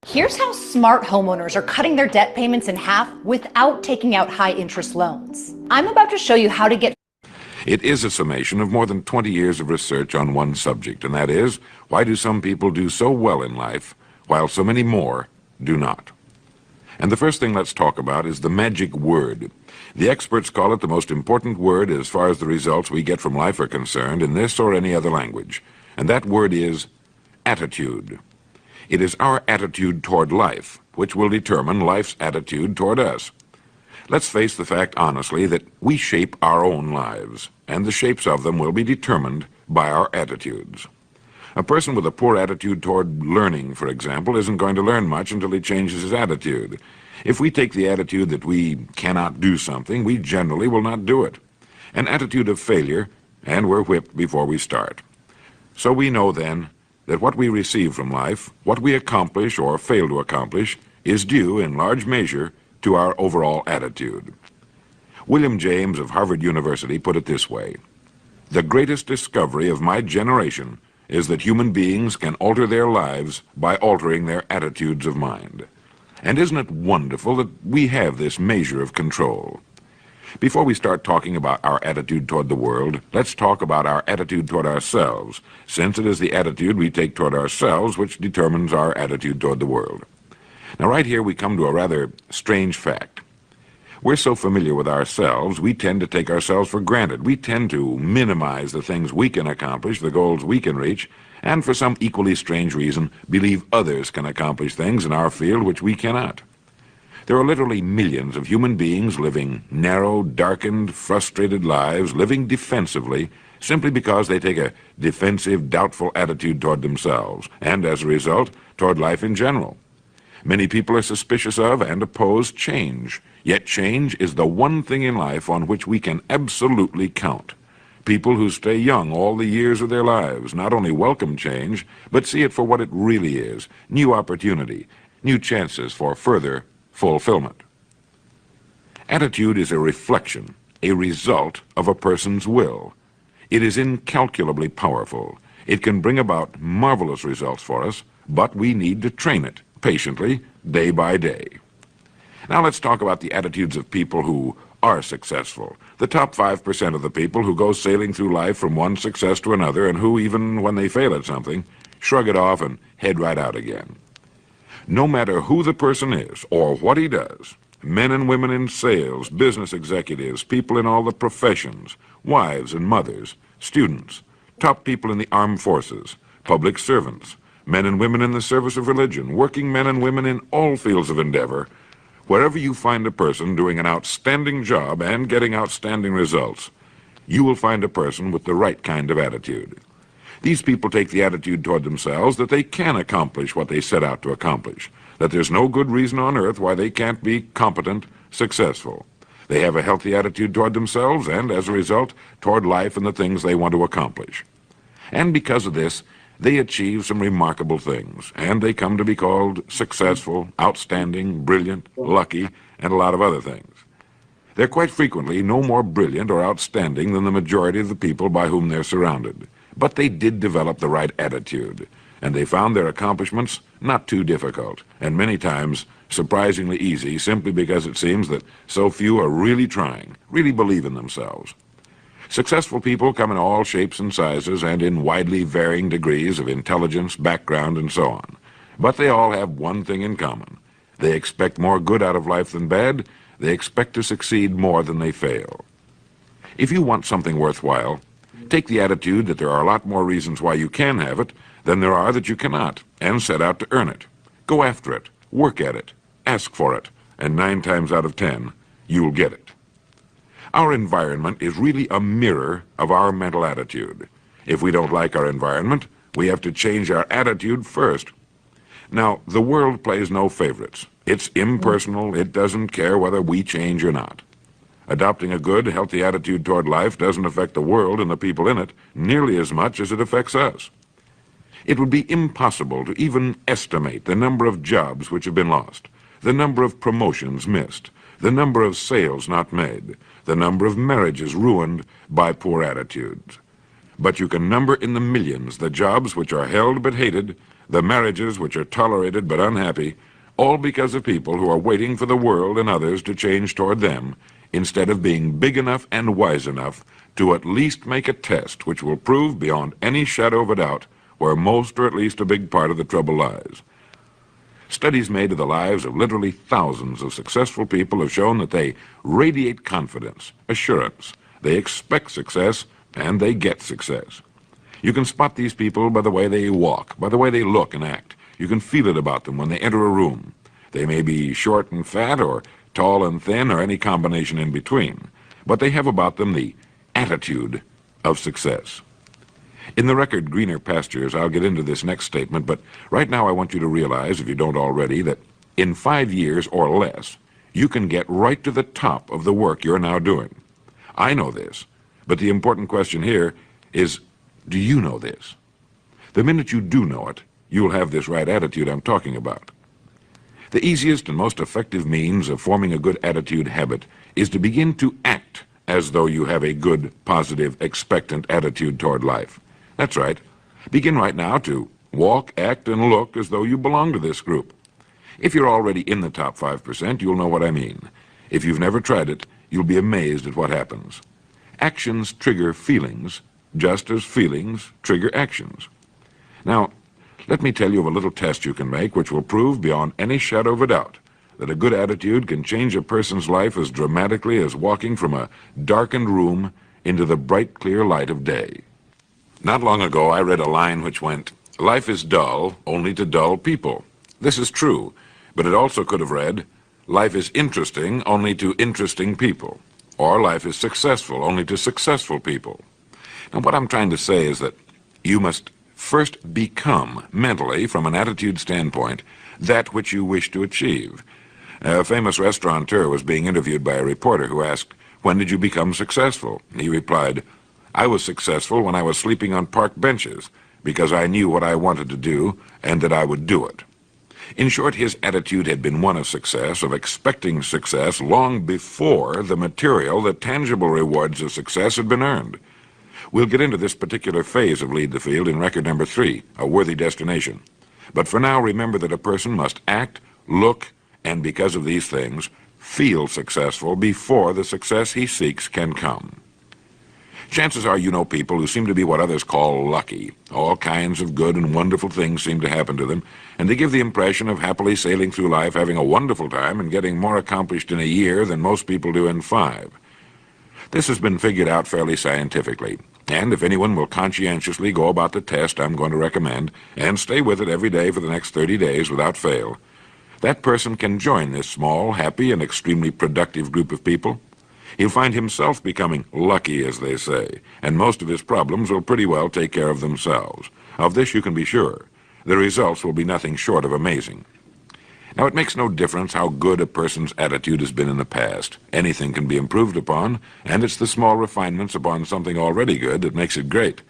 Here's how smart homeowners are cutting their debt payments in half without taking out high-interest loans. I'm about to show you how to get... It is a summation of more than 20 years of research on one subject, and that is, why do some people do so well in life, while so many more do not? And the first thing let's talk about is the magic word. The experts call it the most important word as far as the results we get from life are concerned in this or any other language. And that word is attitude. It is our attitude toward life which will determine life's attitude toward us. Let's face the fact honestly that we shape our own lives, and the shapes of them will be determined by our attitudes. A person with a poor attitude toward learning, for example, isn't going to learn much until he changes his attitude. If we take the attitude that we cannot do something, we generally will not do it. An attitude of failure, and we're whipped before we start. So we know then that what we receive from life, what we accomplish or fail to accomplish, is due in large measure to our overall attitude. William James of Harvard University put it this way: "The greatest discovery of my generation is that human beings can alter their lives by altering their attitudes of mind." And isn't it wonderful that we have this measure of control? Before we start talking about our attitude toward the world, let's talk about our attitude toward ourselves, since it is the attitude we take toward ourselves which determines our attitude toward the world. Now, right here we come to a rather strange fact. We're so familiar with ourselves, we tend to take ourselves for granted. We tend to minimize the things we can accomplish, the goals we can reach, and for some equally strange reason, believe others can accomplish things in our field which we cannot. There are literally millions of human beings living narrow, darkened, frustrated lives, living defensively, simply because they take a defensive, doubtful attitude toward themselves, and as a result, toward life in general. Many people are suspicious of and oppose change, yet change is the one thing in life on which we can absolutely count. People who stay young all the years of their lives not only welcome change, but see it for what it really is: new opportunity, new chances for further fulfillment. Attitude is a reflection, a result of a person's will. It is incalculably powerful. It can bring about marvelous results for us, but we need to train it patiently, day by day. Now let's talk about the attitudes of people who are successful. The top 5% of the people who go sailing through life from one success to another, and who, even when they fail at something, shrug it off and head right out again. No matter who the person is or what he does, men and women in sales, business executives, people in all the professions, wives and mothers, students, top people in the armed forces, public servants, men and women in the service of religion, working men and women in all fields of endeavor, wherever you find a person doing an outstanding job and getting outstanding results, you will find a person with the right kind of attitude. These people take the attitude toward themselves that they can accomplish what they set out to accomplish, that there's no good reason on earth why they can't be competent, successful. They have a healthy attitude toward themselves and, as a result, toward life and the things they want to accomplish. And because of this, they achieve some remarkable things, and they come to be called successful, outstanding, brilliant, lucky, and a lot of other things. They're quite frequently no more brilliant or outstanding than the majority of the people by whom they're surrounded. But they did develop the right attitude, and they found their accomplishments not too difficult, and many times surprisingly easy, simply because it seems that so few are really trying, really believe in themselves. Successful people come in all shapes and sizes and in widely varying degrees of intelligence, background, and so on. But they all have one thing in common. They expect more good out of life than bad. They expect to succeed more than they fail. If you want something worthwhile, take the attitude that there are a lot more reasons why you can have it than there are that you cannot, and set out to earn it. Go after it, work at it, ask for it, and 9 times out of 10, you'll get it. Our environment is really a mirror of our mental attitude. If we don't like our environment, we have to change our attitude first. Now, the world plays no favorites. It's impersonal. It doesn't care whether we change or not. Adopting a good, healthy attitude toward life doesn't affect the world and the people in it nearly as much as it affects us. It would be impossible to even estimate the number of jobs which have been lost, the number of promotions missed, the number of sales not made, the number of marriages ruined by poor attitudes. But you can number in the millions the jobs which are held but hated, the marriages which are tolerated but unhappy, all because of people who are waiting for the world and others to change toward them, instead of being big enough and wise enough to at least make a test which will prove beyond any shadow of a doubt where most or at least a big part of the trouble lies. Studies made of the lives of literally thousands of successful people have shown that they radiate confidence, assurance, they expect success, and they get success. You can spot these people by the way they walk, by the way they look and act. You can feel it about them when they enter a room. They may be short and fat, or tall and thin, or any combination in between, but they have about them the attitude of success. In the record Greener Pastures, I'll get into this next statement, but right now I want you to realize, if you don't already, that in 5 years or less, you can get right to the top of the work you're now doing. I know this, but the important question here is, do you know this? The minute you do know it, you'll have this right attitude I'm talking about. The easiest and most effective means of forming a good attitude habit is to begin to act as though you have a good, positive, expectant attitude toward life. That's right. Begin right now to walk, act, and look as though you belong to this group. If you're already in the top 5%, you'll know what I mean. If you've never tried it, you'll be amazed at what happens. Actions trigger feelings, just as feelings trigger actions. Now, let me tell you of a little test you can make which will prove beyond any shadow of a doubt that a good attitude can change a person's life as dramatically as walking from a darkened room into the bright, clear light of day. Not long ago, I read a line which went, "Life is dull only to dull people." This is true, but it also could have read, "Life is interesting only to interesting people," or "Life is successful only to successful people." Now, what I'm trying to say is that you must first become, mentally, from an attitude standpoint, that which you wish to achieve. A famous restaurateur was being interviewed by a reporter who asked, "When did you become successful?" He replied, "I was successful when I was sleeping on park benches, because I knew what I wanted to do and that I would do it." In short, his attitude had been one of success, of expecting success long before the material, the tangible rewards of success had been earned. We'll get into this particular phase of Lead the Field in record number 3, A Worthy Destination. But for now, remember that a person must act, look, and because of these things, feel successful before the success he seeks can come. Chances are you know people who seem to be what others call lucky. All kinds of good and wonderful things seem to happen to them, and they give the impression of happily sailing through life, having a wonderful time, and getting more accomplished in a year than most people do in 5. This has been figured out fairly scientifically, and if anyone will conscientiously go about the test I'm going to recommend, and stay with it every day for the next 30 days without fail, that person can join this small, happy, and extremely productive group of people. He'll find himself becoming lucky, as they say, and most of his problems will pretty well take care of themselves. Of this you can be sure. The results will be nothing short of amazing. Now, it makes no difference how good a person's attitude has been in the past. Anything can be improved upon, and it's the small refinements upon something already good that makes it great.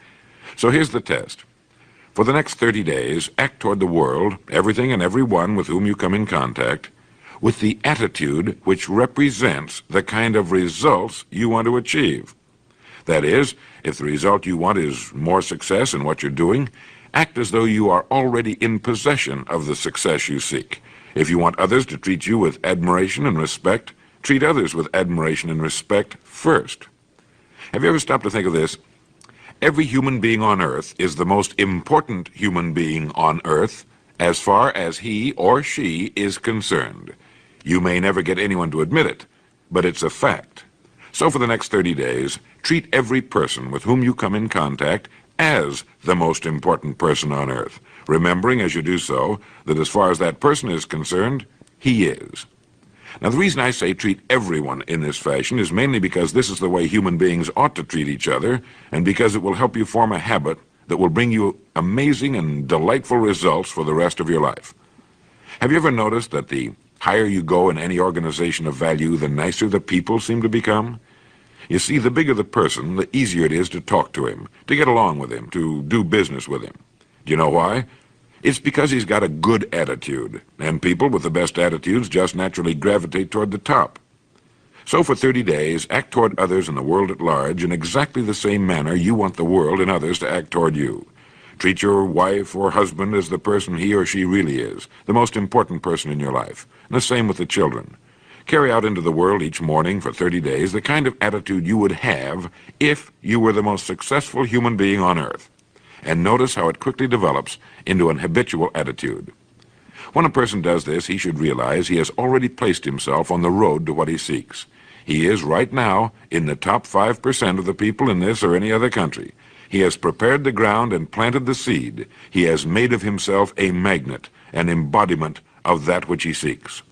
So here's the test. For the next 30 days, act toward the world, everything and everyone with whom you come in contact, with the attitude which represents the kind of results you want to achieve. That is, if the result you want is more success in what you're doing, act as though you are already in possession of the success you seek. If you want others to treat you with admiration and respect, treat others with admiration and respect first. Have you ever stopped to think of this? Every human being on Earth is the most important human being on Earth as far as he or she is concerned. You may never get anyone to admit it, but it's a fact. So for the next 30 days, treat every person with whom you come in contact as the most important person on Earth, remembering as you do so that as far as that person is concerned, he is. Now, the reason I say treat everyone in this fashion is mainly because this is the way human beings ought to treat each other, and because it will help you form a habit that will bring you amazing and delightful results for the rest of your life. Have you ever noticed that the higher you go in any organization of value, the nicer the people seem to become? You see, the bigger the person, the easier it is to talk to him, to get along with him, to do business with him. Do you know why? It's because he's got a good attitude, and people with the best attitudes just naturally gravitate toward the top. So for 30 days, act toward others and the world at large in exactly the same manner you want the world and others to act toward you. Treat your wife or husband as the person he or she really is, the most important person in your life. And the same with the children. Carry out into the world each morning for 30 days the kind of attitude you would have if you were the most successful human being on earth. And notice how it quickly develops into an habitual attitude. When a person does this, he should realize he has already placed himself on the road to what he seeks. He is right now in the top 5% of the people in this or any other country. He has prepared the ground and planted the seed. He has made of himself a magnet, an embodiment of that which he seeks.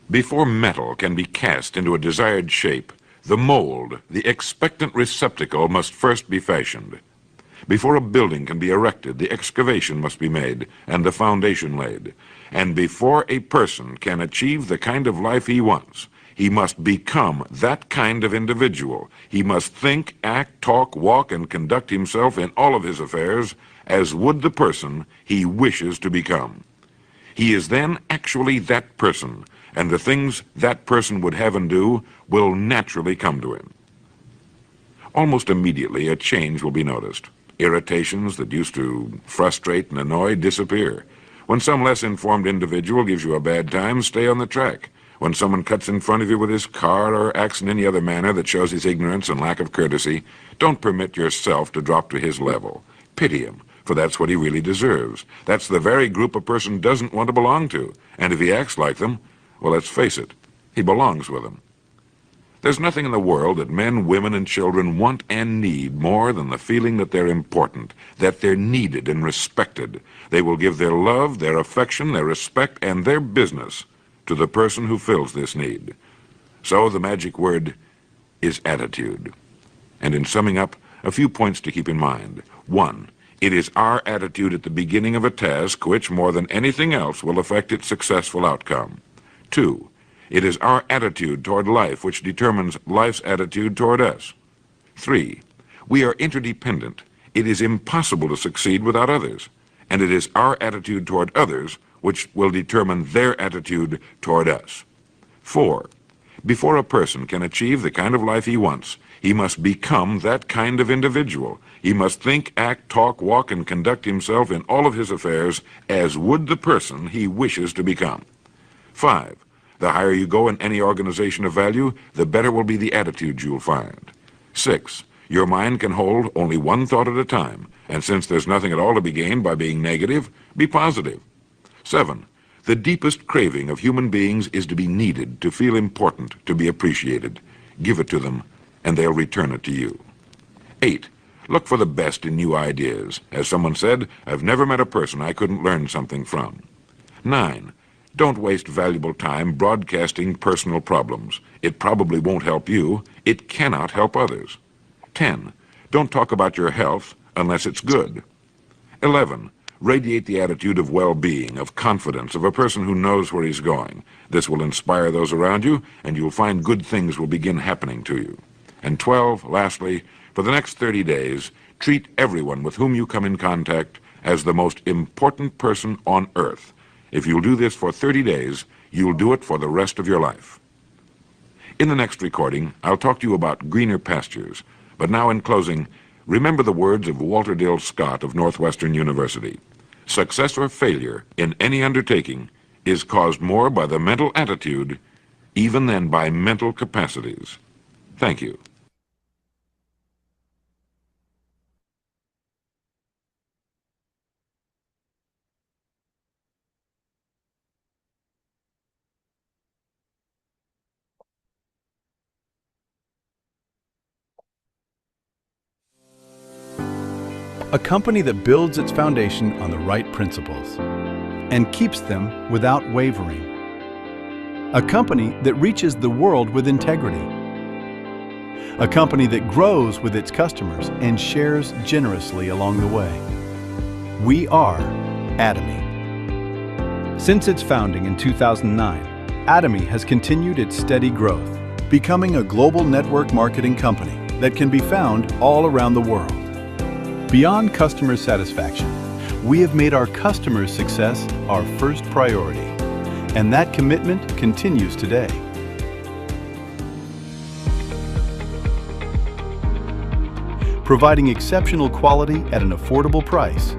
Before metal can be cast into a desired shape, the mold, the expectant receptacle, must first be fashioned. Before a building can be erected, the excavation must be made and the foundation laid. And before a person can achieve the kind of life he wants, he must become that kind of individual. He must think, act, talk, walk, and conduct himself in all of his affairs as would the person he wishes to become. He is then actually that person, and the things that person would have and do will naturally come to him. Almost immediately, a change will be noticed. Irritations that used to frustrate and annoy disappear. When some less informed individual gives you a bad time, stay on the track. When someone cuts in front of you with his car or acts in any other manner that shows his ignorance and lack of courtesy, don't permit yourself to drop to his level. Pity him, for that's what he really deserves. That's the very group a person doesn't want to belong to. And if he acts like them, well, let's face it, he belongs with them. There's nothing in the world that men, women, and children want and need more than the feeling that they're important, that they're needed and respected. They will give their love, their affection, their respect, and their business to the person who fills this need. So the magic word is attitude. And in summing up, a few points to keep in mind. 1, it is our attitude at the beginning of a task which, more than anything else, will affect its successful outcome. 2, it is our attitude toward life which determines life's attitude toward us. 3, we are interdependent. It is impossible to succeed without others. And it is our attitude toward others which will determine their attitude toward us. 4, before a person can achieve the kind of life he wants, he must become that kind of individual. He must think, act, talk, walk, and conduct himself in all of his affairs as would the person he wishes to become. 5, the higher you go in any organization of value, the better will be the attitude you'll find. 6, your mind can hold only one thought at a time, and since there's nothing at all to be gained by being negative, be positive. 7, the deepest craving of human beings is to be needed, to feel important, to be appreciated. Give it to them, and they'll return it to you. 8, look for the best in new ideas. As someone said, I've never met a person I couldn't learn something from. 9, don't waste valuable time broadcasting personal problems. It probably won't help you. It cannot help others. 10, don't talk about your health unless it's good. 11, radiate the attitude of well-being, of confidence, of a person who knows where he's going. This will inspire those around you, and you'll find good things will begin happening to you. And 12, lastly, for the next 30 days, treat everyone with whom you come in contact as the most important person on earth. If you'll do this for 30 days, you'll do it for the rest of your life. In the next recording, I'll talk to you about greener pastures. But now, in closing, remember the words of Walter Dill Scott of Northwestern University. Success or failure in any undertaking is caused more by the mental attitude even than by mental capacities. Thank you. A company that builds its foundation on the right principles and keeps them without wavering. A company that reaches the world with integrity. A company that grows with its customers and shares generously along the way. We are Atomy. Since its founding in 2009, Atomy has continued its steady growth, becoming a global network marketing company that can be found all around the world. Beyond customer satisfaction, we have made our customers' success our first priority, and that commitment continues today. providing exceptional quality at an affordable price.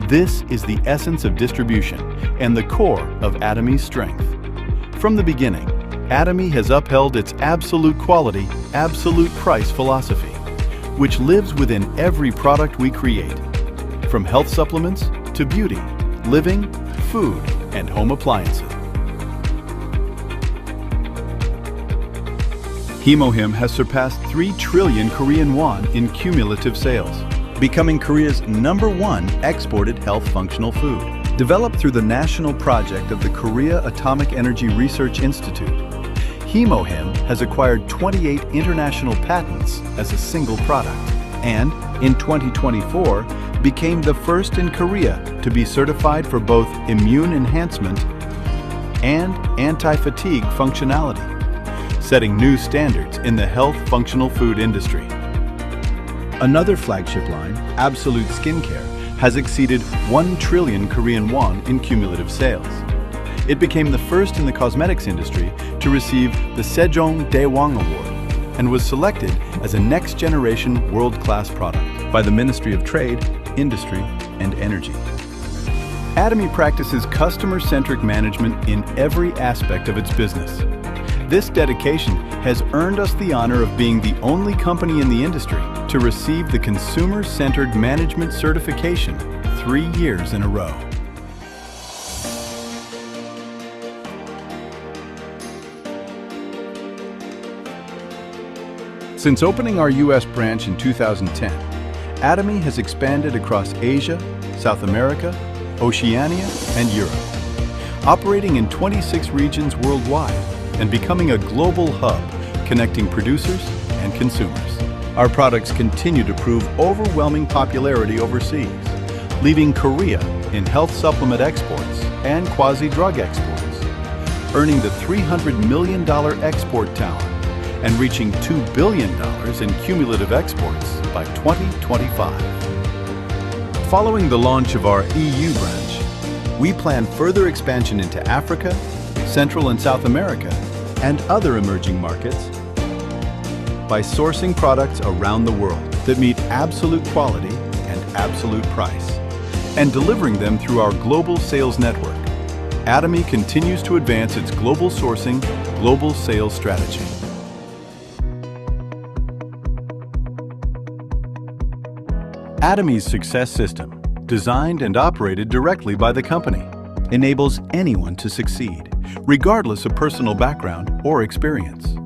This is the essence of distribution and the core of Atomy's strength. From the beginning, Atomy has upheld its absolute quality, absolute price philosophy, which lives within every product we create, from health supplements to beauty, living, food, and home appliances. Hemohim has surpassed 3 trillion Korean won in cumulative sales, becoming Korea's #1 exported health functional food. Developed through the national project of the Korea Atomic Energy Research Institute, Hemohim has acquired 28 international patents as a single product, and in 2024 became the first in Korea to be certified for both immune enhancement and anti-fatigue functionality, setting new standards in the health functional food industry. Another flagship line, Absolute Skincare, has exceeded 1 trillion Korean won in cumulative sales. It became the first in the cosmetics industry to receive the Sejong Daewang Award and was selected as a next-generation world-class product by the Ministry of Trade, Industry, and Energy. Atomy practices customer-centric management in every aspect of its business. This dedication has earned us the honor of being the only company in the industry to receive the Consumer-Centered Management certification 3 years in a row. Since opening our U.S. branch in 2010, Atomy has expanded across Asia, South America, Oceania, and Europe, operating in 26 regions worldwide and becoming a global hub connecting producers and consumers. Our products continue to prove overwhelming popularity overseas, leading Korea in health supplement exports and quasi-drug exports, earning the $300 million export tower and reaching $2 billion in cumulative exports by 2025. Following the launch of our EU branch, we plan further expansion into Africa, Central and South America, and other emerging markets by sourcing products around the world that meet absolute quality and absolute price, and delivering them through our global sales network. Atomy continues to advance its global sourcing, global sales strategy. Atomy's success system, designed and operated directly by the company, enables anyone to succeed, regardless of personal background or experience.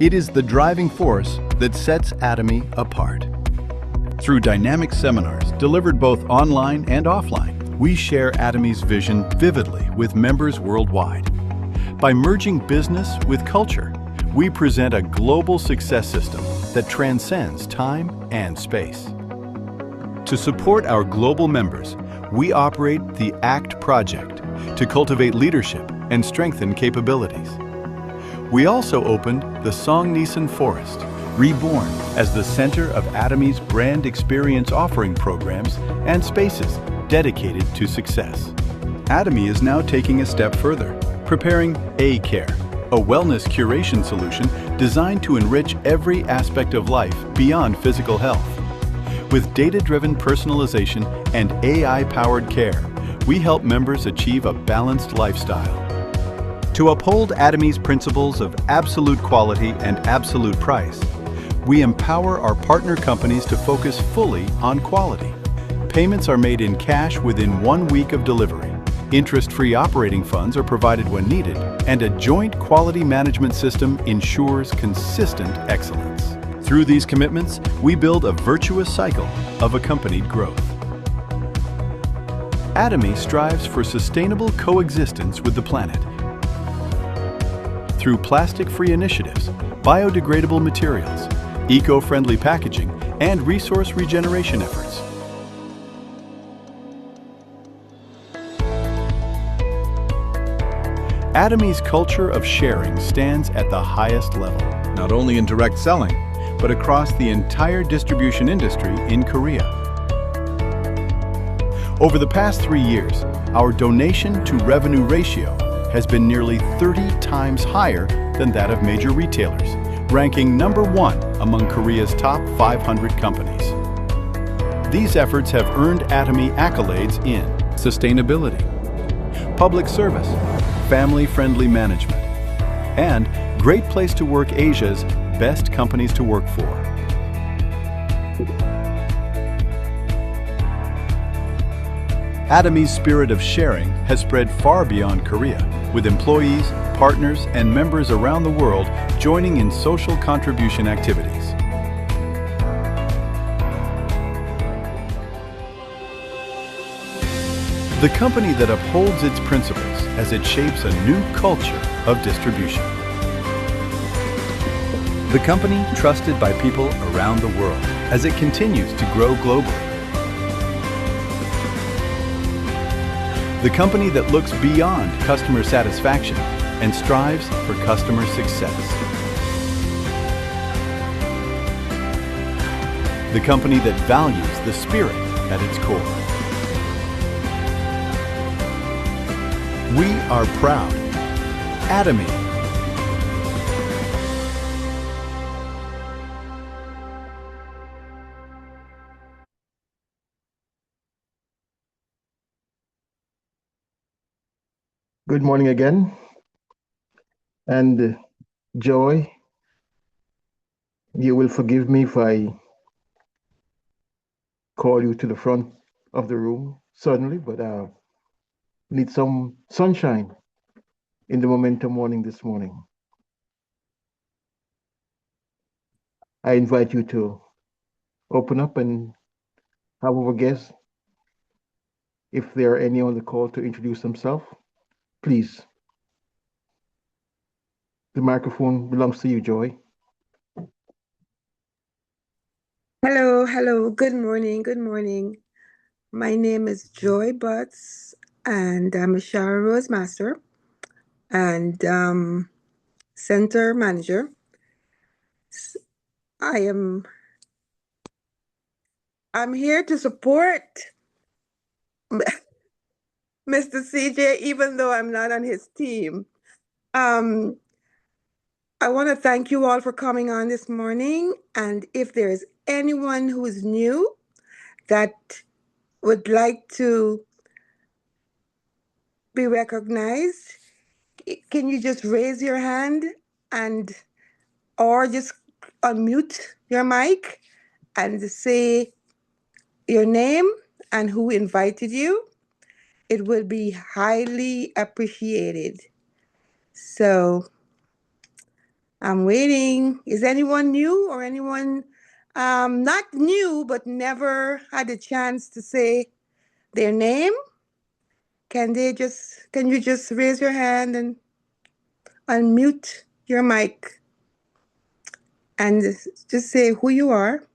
It is the driving force that sets Atomy apart. Through dynamic seminars delivered both online and offline, we share Atomy's vision vividly with members worldwide. By merging business with culture, we present a global success system that transcends time and space. To support our global members, we operate the ACT project to cultivate leadership and strengthen capabilities. We also opened the Songnisan Forest, reborn as the center of Atomy's brand experience offering programs and spaces dedicated to success. Atomy is now taking a step further, preparing A-Care, a wellness curation solution designed to enrich every aspect of life beyond physical health. With data-driven personalization and AI-powered care, we help members achieve a balanced lifestyle. To uphold Atomy's principles of absolute quality and absolute price, we empower our partner companies to focus fully on quality. Payments are made in cash within 1 week of delivery. Interest-free operating funds are provided when needed, and a joint quality management system ensures consistent excellence. Through these commitments, we build a virtuous cycle of accompanied growth. Atomy strives for sustainable coexistence with the planet. Through plastic-free initiatives, biodegradable materials, eco-friendly packaging, and resource regeneration efforts. Atomy's culture of sharing stands at the highest level, not only in direct selling, but across the entire distribution industry in Korea. Over the past 3 years, our donation-to-revenue ratio has been nearly 30 times higher than that of major retailers, ranking #1 among Korea's top 500 companies. These efforts have earned Atomy accolades in sustainability, public service, family-friendly management, and Great Place to Work Asia's Best Companies to Work For. Atomy's spirit of sharing has spread far beyond Korea, with employees, partners, and members around the world joining in social contribution activities. The company that upholds its principles as it shapes a new culture of distribution. The company trusted by people around the world as it continues to grow globally. The company that looks beyond customer satisfaction and strives for customer success. The company that values the spirit at its core. We are proud. Atomy. Good morning again. And Joy, you will forgive me if I call you to the front of the room suddenly, but need some sunshine in the Momentum morning this morning. I invite you to open up and have our guests, if there are any on the call, to introduce themselves. Please. The microphone belongs to you, Joy. Hello. Good morning. My name is Joy Butts, and I'm a Sharon Rose Master and Center Manager. I'm here to support Mr. CJ, even though I'm not on his team. I want to thank you all for coming on this morning, and if there's anyone who is new that would like to be recognized, can you just raise your hand or just unmute your mic and say your name and who invited you? It would be highly appreciated. So I'm waiting. Is anyone new or anyone not new but never had a chance to say their name? Can you just raise your hand and unmute your mic and just say who you are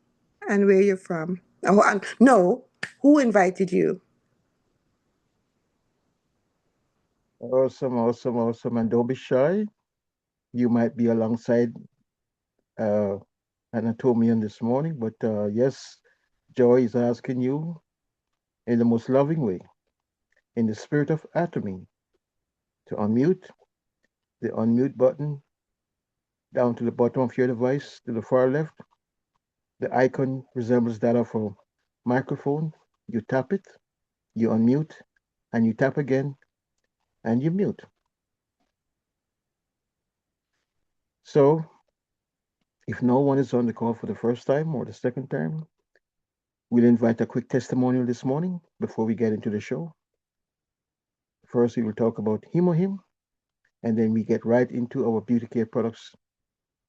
and where you're from? Oh, no, who invited you? Awesome. And don't be shy. You might be alongside Anatomian this morning, but yes, Joy is asking you in the most loving way, in the spirit of Atomy, to unmute. The unmute button down to the bottom of your device to the far left. The icon resembles that of a microphone. You tap it, you unmute, and you tap again, and you mute. So, if no one is on the call for the first time or the second time, we'll invite a quick testimonial this morning before we get into the show. First, we will talk about Hemohim, and then we get right into our beauty care products,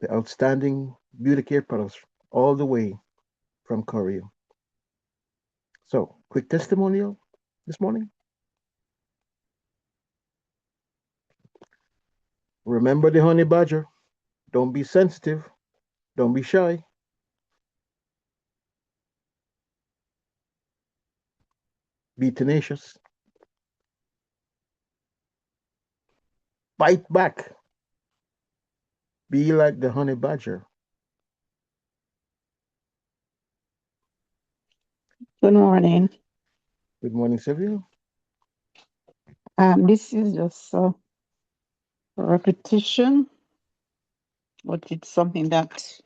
the outstanding beauty care products, all the way from Korea. So, quick testimonial this morning. Remember the honey badger. Don't be sensitive. Don't be shy. Be tenacious. Bite back. Be like the honey badger. Good morning. Good morning, Sylvia. This is just a repetition but it's something that,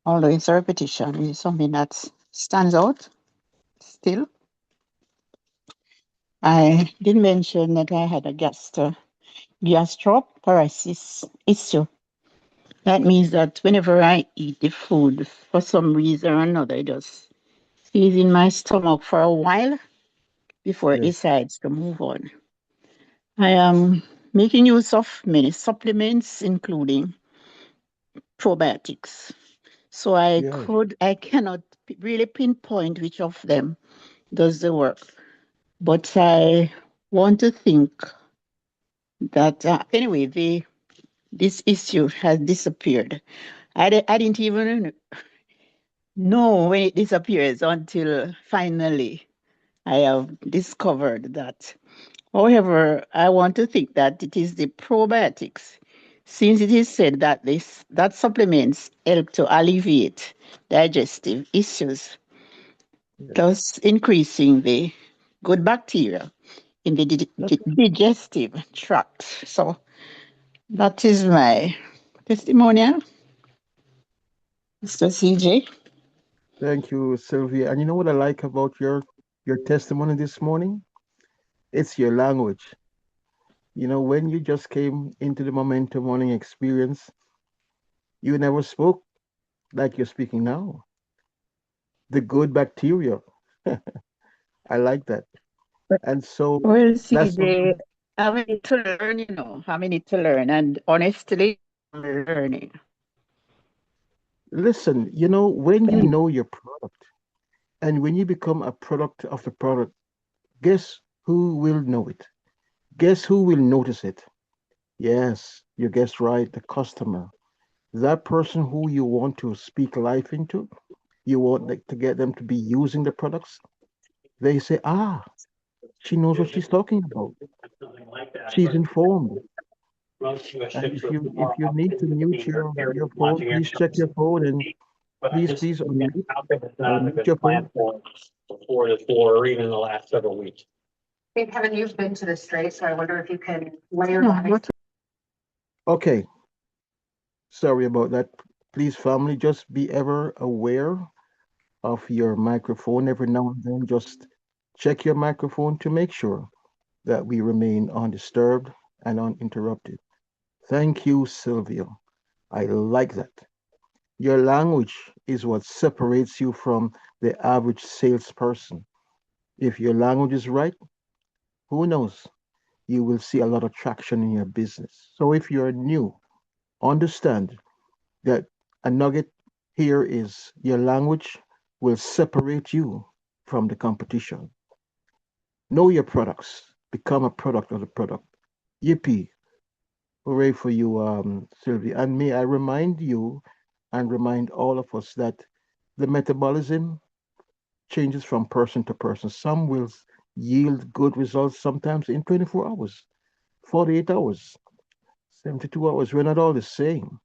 although it's a repetition, it's something that stands out still. I did mention that I had a gastroparesis issue. That means that whenever I eat the food, for some reason or another, it just stays in my stomach for a while before it Yes. decides to move on. I am making use of many supplements, including probiotics. So Yes. I cannot really pinpoint which of them does the work. But I want to think that anyway, this issue has disappeared. I didn't even know when it disappears until finally I have discovered that. However, I want to think that it is the probiotics, since it is said that that supplements help to alleviate digestive issues, Yes. thus increasing the good bacteria in the That's, digestive tract. So that is my testimonial, Mr. CJ. thank you, Sylvia. And you know what I like about your testimony this morning? It's your language. You know, when you just came into the Momentum Morning experience, you never spoke like you're speaking now. The good bacteria. I like that. And so Well, that's CJ, I need to learn, you know, I need to learn, and honestly, I'm learning. listen, you know, when you know your product and when you become a product of the product, guess who will know it? Guess who will notice it? Yes, you guessed right, the customer. That person who you want to speak life into, you want like, to get them to be using the products. They say, ah, she knows what she's talking about. She's informed. And if you need to mute your phone, please check your phone and please unmute your phone. Kevin, you've been to the Strait, so I wonder if you can layer No, that. what Okay, sorry about that. Please, family, just be ever aware of your microphone every now and then. Just check your microphone to make sure that we remain undisturbed and uninterrupted. Thank you, Sylvia. I like that. Your language is what separates you from the average salesperson. If your language is right, who knows? You will see a lot of traction in your business. So if you're new, understand that a nugget here is your language will separate you from the competition. Know your products, become a product of the product. Yippee. Hooray for you, Sylvia. And may I remind you and remind all of us that the metabolism changes from person to person. Some will yield good results sometimes in 24 hours, 48 hours, 72 hours. We're not all the same.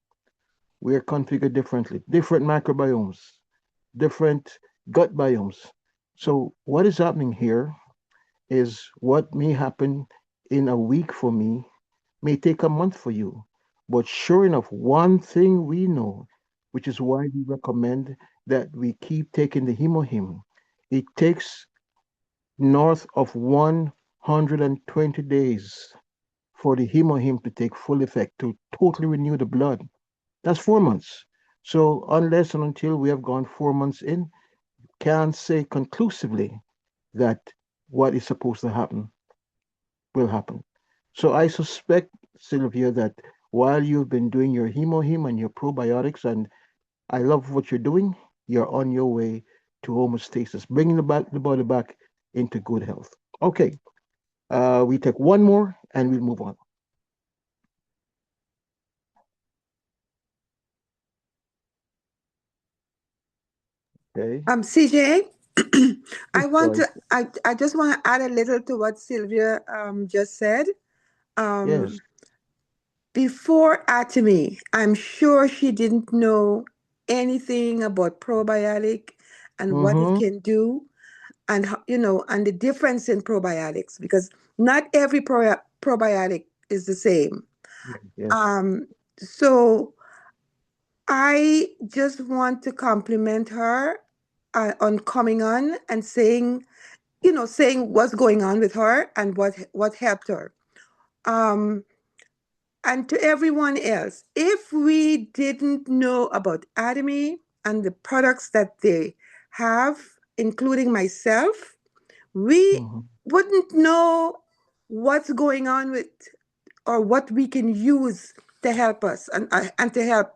We're configured differently, different microbiomes, different gut biomes. So, what is happening here is what may happen in a week for me may take a month for you. But sure enough, one thing we know, which is why we recommend that we keep taking the Hemohim, it takes north of 120 days for the Hemohim to take full effect, to totally renew the blood. That's 4 months. So unless and until we have gone 4 months in, can't say conclusively that what is supposed to happen will happen. So I suspect, Sylvia, that while you've been doing your Hemohim and your probiotics, and I love what you're doing, you're on your way to homeostasis, bringing the body back into good health. Okay, we take one more and we'll move on. Okay. CJ, Yes, Joyce. I just want to add a little to what Sylvia just said. Yes. Before Atomy, I'm sure she didn't know anything about probiotic and what it Mm-hmm. can do, and and the difference in probiotics, because not every probiotic is the same. Yes. Um, So I just want to compliment her on coming on and saying, saying what's going on with her and what helped her. And to everyone else, if we didn't know about Atomy and the products that they have, including myself, we Mhm. wouldn't know what's going on with or what we can use to help us and to help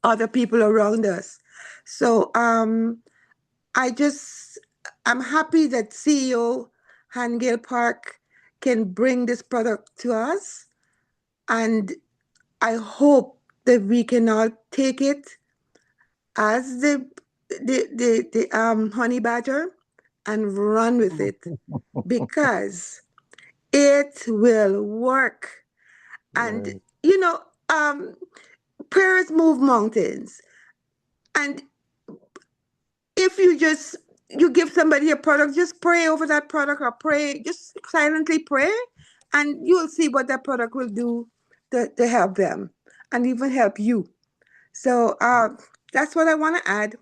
other people around us. So I'm happy that CEO Hangale Park can bring this product to us, and I hope that we can all take it as the honey badger and run with it because it will work. And Right. prayers move mountains. And if you give somebody a product, just pray over that product or pray, just silently pray, and you'll see what that product will do to help them and even help you. So that's what I want to add.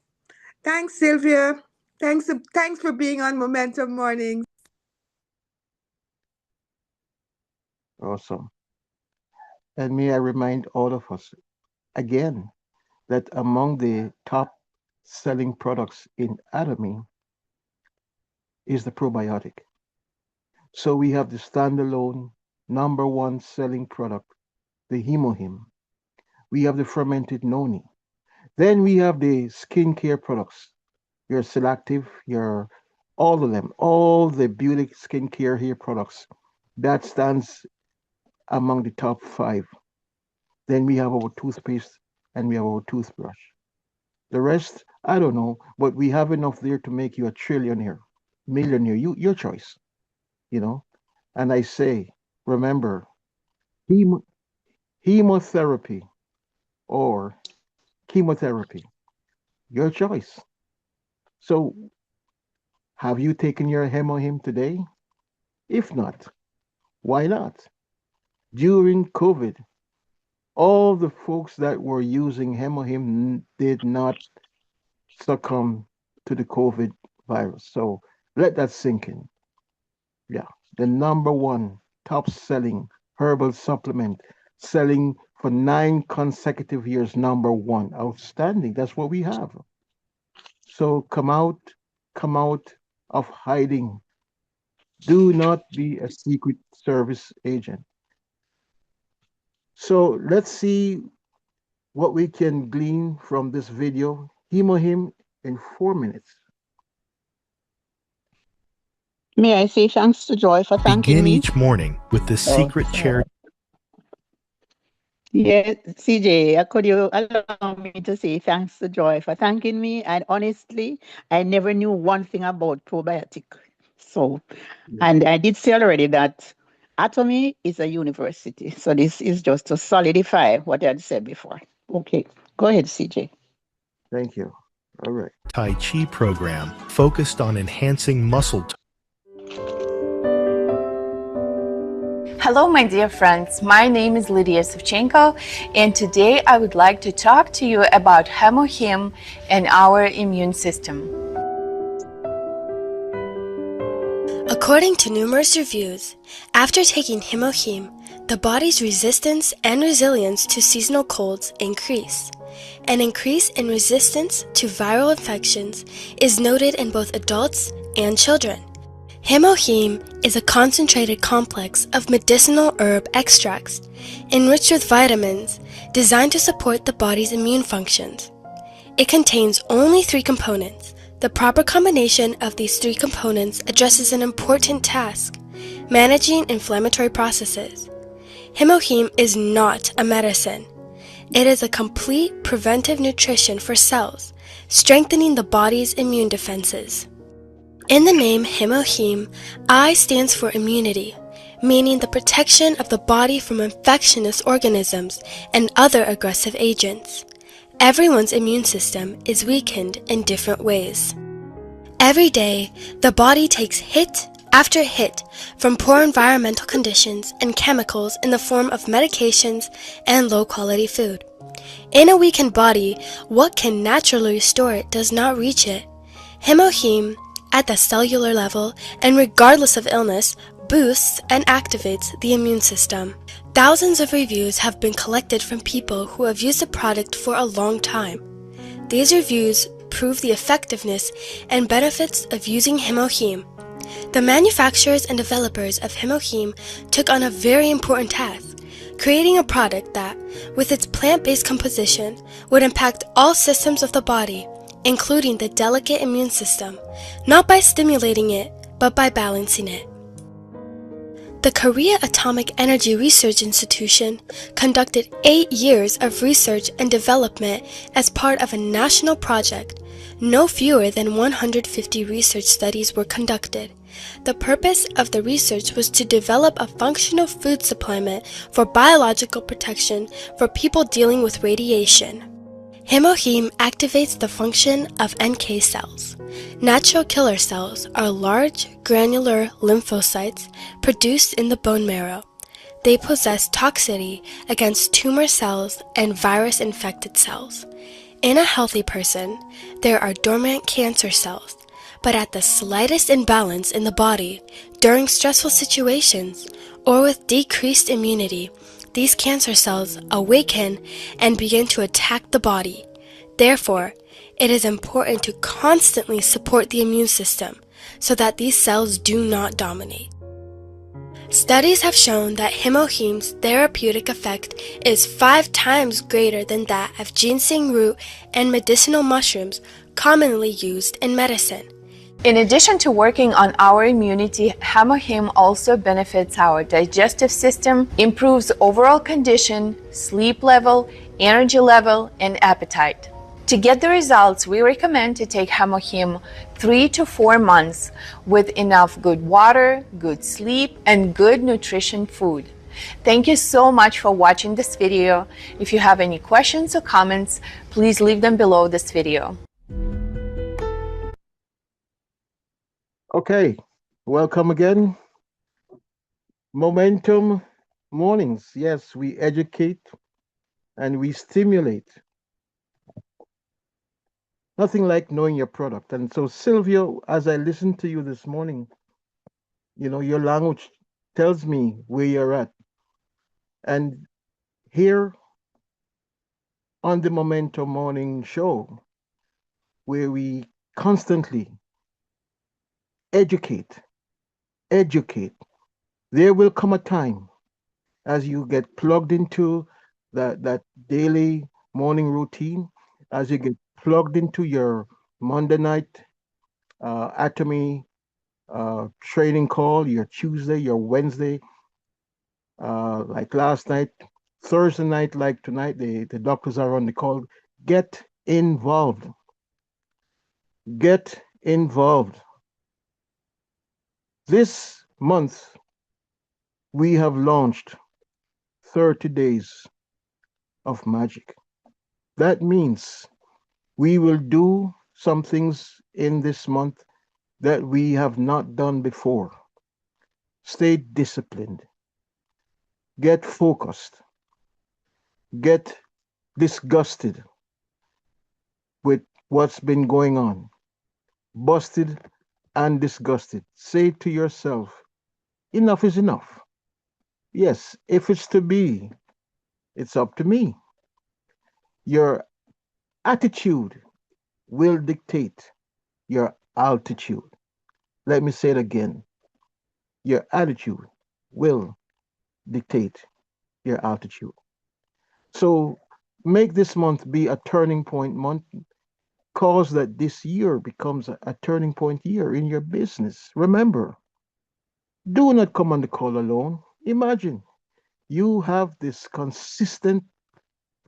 Thanks, Sylvia. Thanks for being on Momentum Mornings. Awesome. And may I remind all of us again that among the top selling products in Atomy is the probiotic. So we have the standalone number one selling product, the Hemohim. We have the fermented noni. Then we have the skincare products, your selective, your all of them, all the beauty skincare hair products. That stands among the top five. Then we have our toothpaste and we have our toothbrush. The rest, I don't know, but we have enough there to make you a trillionaire, millionaire. Your choice, you know. And I say, remember, hemo, hemotherapy or chemotherapy, your choice. So, have you taken your Hemohim today? If not, why not? During COVID, all the folks that were using Hemohim did not succumb to the COVID virus. So let that sink in. Yeah, the number one top selling herbal supplement, selling for 9 consecutive years, number one. Outstanding. That's what we have. So come out of hiding. Do not be a secret service agent. So let's see what we can glean from this video. Hemohim in 4 minutes. May I say thanks to Joy for thanking Begin me? each morning with the secret chair. Yeah, CJ, could you allow me to say thanks to Joy for thanking me? And honestly, I never knew one thing about probiotic. So, and I did say already that Atomy is a university. So this is just to solidify what I had said before. Okay, go ahead, CJ. Thank you. All right. Tai Chi program focused on enhancing muscle tone. Hello, my dear friends. My name is Lydia Savchenko, and today I would like to talk to you about Hemohim and our immune system. According to numerous reviews, after taking Hemohim, the body's resistance and resilience to seasonal colds increase. An increase in resistance to viral infections is noted in both adults and children. Hemohim is a concentrated complex of medicinal herb extracts enriched with vitamins designed to support the body's immune functions. It contains only 3 components. The proper combination of these 3 components addresses an important task: managing inflammatory processes. Hemohim is not a medicine. It is a complete preventive nutrition for cells, strengthening the body's immune defenses. In the name Hemohim, I stands for immunity, meaning the protection of the body from infectious organisms and other aggressive agents. Everyone's immune system is weakened in different ways. Every day, the body takes hit after hit from poor environmental conditions and chemicals in the form of medications and low-quality food. In a weakened body, what can naturally restore it does not reach it. Hemoheme, at the cellular level and regardless of illness, boosts and activates the immune system. Thousands of reviews have been collected from people who have used the product for a long time. These reviews prove the effectiveness and benefits of using Hemoheme. The manufacturers and developers of Hemoheme took on a very important task, creating a product that, with its plant-based composition, would impact all systems of the body, including the delicate immune system, not by stimulating it, but by balancing it. The Korea Atomic Energy Research Institution conducted 8 years of research and development as part of a national project. No fewer than 150 research studies were conducted. The purpose of the research was to develop a functional food supplement for biological protection for people dealing with radiation. Hemoheme activates the function of NK cells. Natural killer cells are large, granular lymphocytes produced in the bone marrow. They possess toxicity against tumor cells and virus-infected cells. In a healthy person, there are dormant cancer cells, but at the slightest imbalance in the body, during stressful situations, or with decreased immunity, these cancer cells awaken and begin to attack the body. Therefore, it is important to constantly support the immune system so that these cells do not dominate. Studies have shown that Hemoheme's therapeutic effect is 5 times greater than that of ginseng root and medicinal mushrooms commonly used in medicine. In addition to working on our immunity, Hemoheme also benefits our digestive system, improves overall condition, sleep level, energy level, and appetite. To get the results, we recommend to take Hemoheme 3 to 4 months with enough good water, good sleep, and good nutrition food. Thank you so much for watching this video. If you have any questions or comments, please leave them below this video. Okay, welcome again. Momentum Mornings. Yes, we educate and we stimulate. Nothing like knowing your product. And so, Sylvia, as I listened to you this morning, you know, your language tells me where you're at. And here on the Momentum Morning Show, where we constantly educate, there will come a time as you get plugged into that daily morning routine, as you get plugged into your Monday night Atomy training call, your Tuesday, your Wednesday, like last night, Thursday night, like tonight, the doctors are on the call. Get involved. Get involved. This month, we have launched 30 days of magic. That means we will do some things in this month that we have not done before. Stay disciplined. Get focused. Get disgusted with what's been going on. Busted and disgusted. Say to yourself, enough is enough. Yes, if it's to be, it's up to me. Your attitude will dictate your altitude. Let me say it again. Your attitude will dictate your altitude. So make this month be a turning point month. Cause that this year becomes a turning point year in your business. Remember, do not come on the call alone. Imagine you have this consistent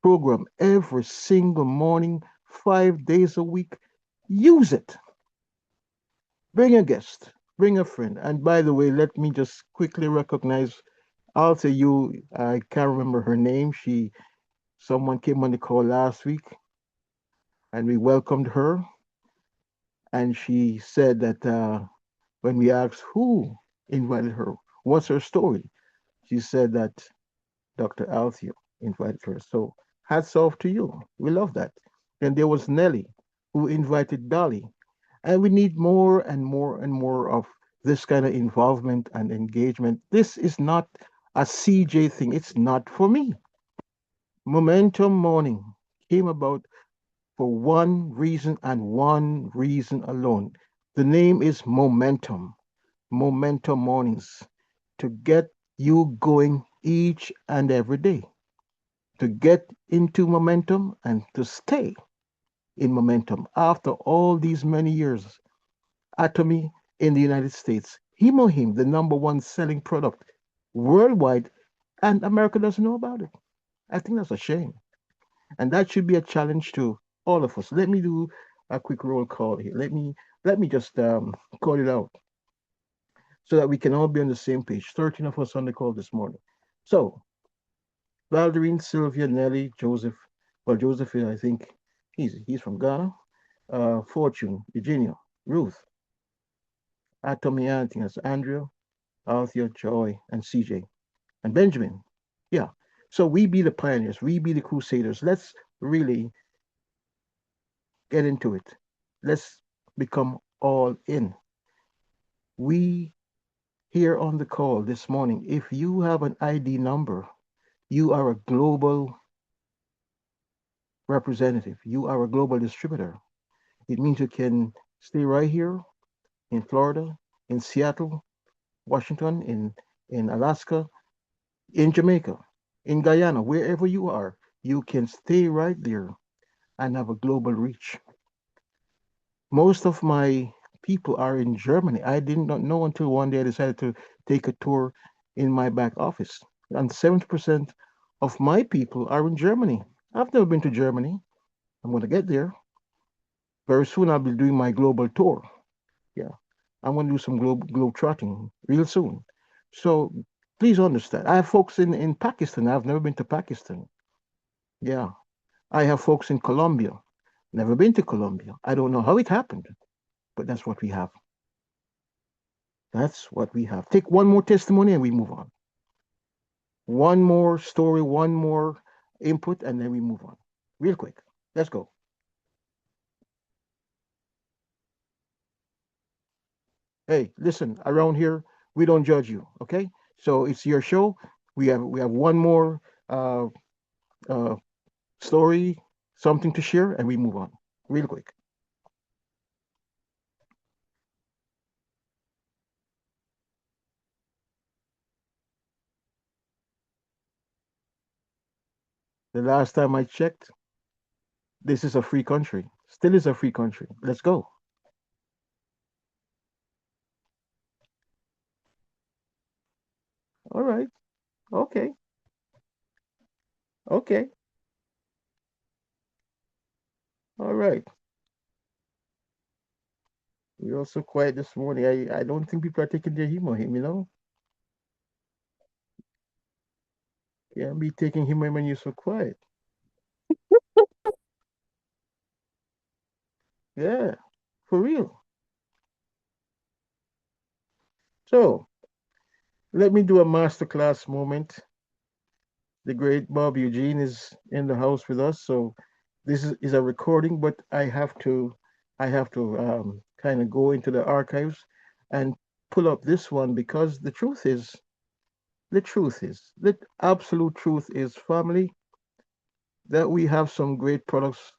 program every single morning, 5 days a week. Use it. Bring a guest, bring a friend. And by the way, let me just quickly recognize also you, I can't remember her name. Someone came on the call last week and we welcomed her. And she said that When we asked who invited her, what's her story, she said that Dr. Althea invited her. So hats off to you. We love that. Then there was Nellie, who invited Dolly. And we need more and more and more of this kind of involvement and engagement. This is not a CJ thing. It's not for me. Momentum Morning came about for one reason and one reason alone. The name is Momentum. Momentum Mornings. To get you going each and every day. To get into momentum and to stay in momentum after all these many years. Atomy in the United States, Hemohim, the number one selling product worldwide, and America doesn't know about it. I think that's a shame. And that should be a challenge to all of us. Let me do a quick roll call here. Let me just call it out so that we can all be on the same page. 13 of us on the call this morning. So Valderine, Sylvia, Nelly, Joseph. Well, Joseph, I think he's from Ghana. Fortune, Virginia, Ruth, Atomy, Anthony, that's Andrea, Althea, Joy, and CJ, and Benjamin. Yeah. So we be the pioneers. We be the crusaders. Let's really get into it. Let's become all in. We here on the call this morning, if you have an ID number, you are a global representative. You are a global distributor. It means you can stay right here in Florida, in Seattle, Washington, in Alaska, in Jamaica, in Guyana, wherever you are, you can stay right there and have a global reach. Most of my people are in Germany. I did not know until one day I decided to take a tour in my back office. And 70% of my people are in Germany. I've never been to Germany. I'm going to get there. Very soon I'll be doing my global tour. Yeah. I'm going to do some globe trotting real soon. So please understand. I have folks in Pakistan. I've never been to Pakistan. Yeah. I have folks in Colombia. Never been to Colombia. I don't know how it happened, but that's what we have. That's what we have. Take one more testimony and we move on. One more story, one more input, and then we move on. Real quick. Let's go. Hey, listen, around here, we don't judge you, okay? So it's your show. We have one more uh, uh, story, something to share, and we move on. Real quick. The last time I checked, this is a free country. Still is a free country. Let's go. All right. Okay. Okay. All right. We're also quiet this morning. I don't think people are taking their him, you know? Can't be taking him when you're so quiet. Yeah, for real. So let me do a masterclass moment. The great Bob Eugene is in the house with us. So this is a recording, but I have to kind of go into the archives and pull up this one because the the absolute truth is, family, that we have some great products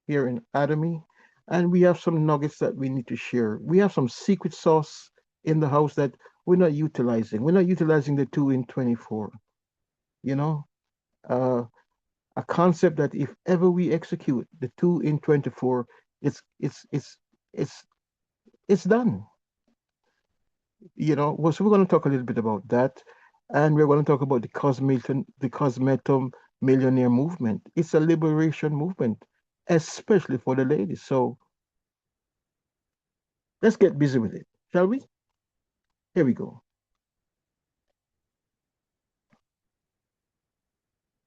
here in Atomy, and we have some nuggets that we need to share. We have some secret sauce in the house that we're not utilizing. We're not utilizing the 2 in 24. You know, uh, a concept that if ever we execute the 2 in 24, it's it's it's it's it's done. You know, well, so we're going to talk a little bit about that, and we're going to talk about the Cosmetum Millionaire movement. It's a liberation movement, especially for the ladies. So let's get busy with it, shall we? Here we go.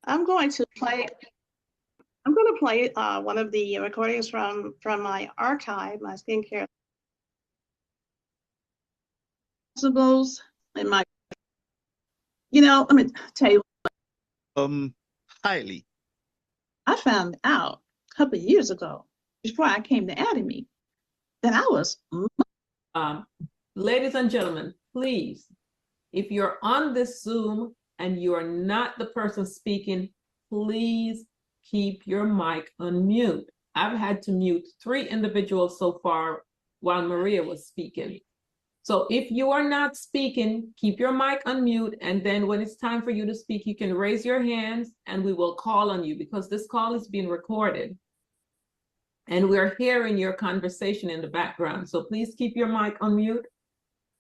I'm going to play. I'm going to play one of the recordings from my archive, my skincare. principles in my, let me tell you, Highly. I found out a couple of years ago, before I came to Academy, that I was. Ladies and gentlemen, please, if you're on this Zoom and you are not the person speaking, please keep your mic on mute. I've had to mute 3 individuals so far while Maria was speaking. So if you are not speaking, keep your mic on mute, and then when it's time for you to speak, you can raise your hands and we will call on you, because this call is being recorded and we're hearing your conversation in the background. So please keep your mic on mute.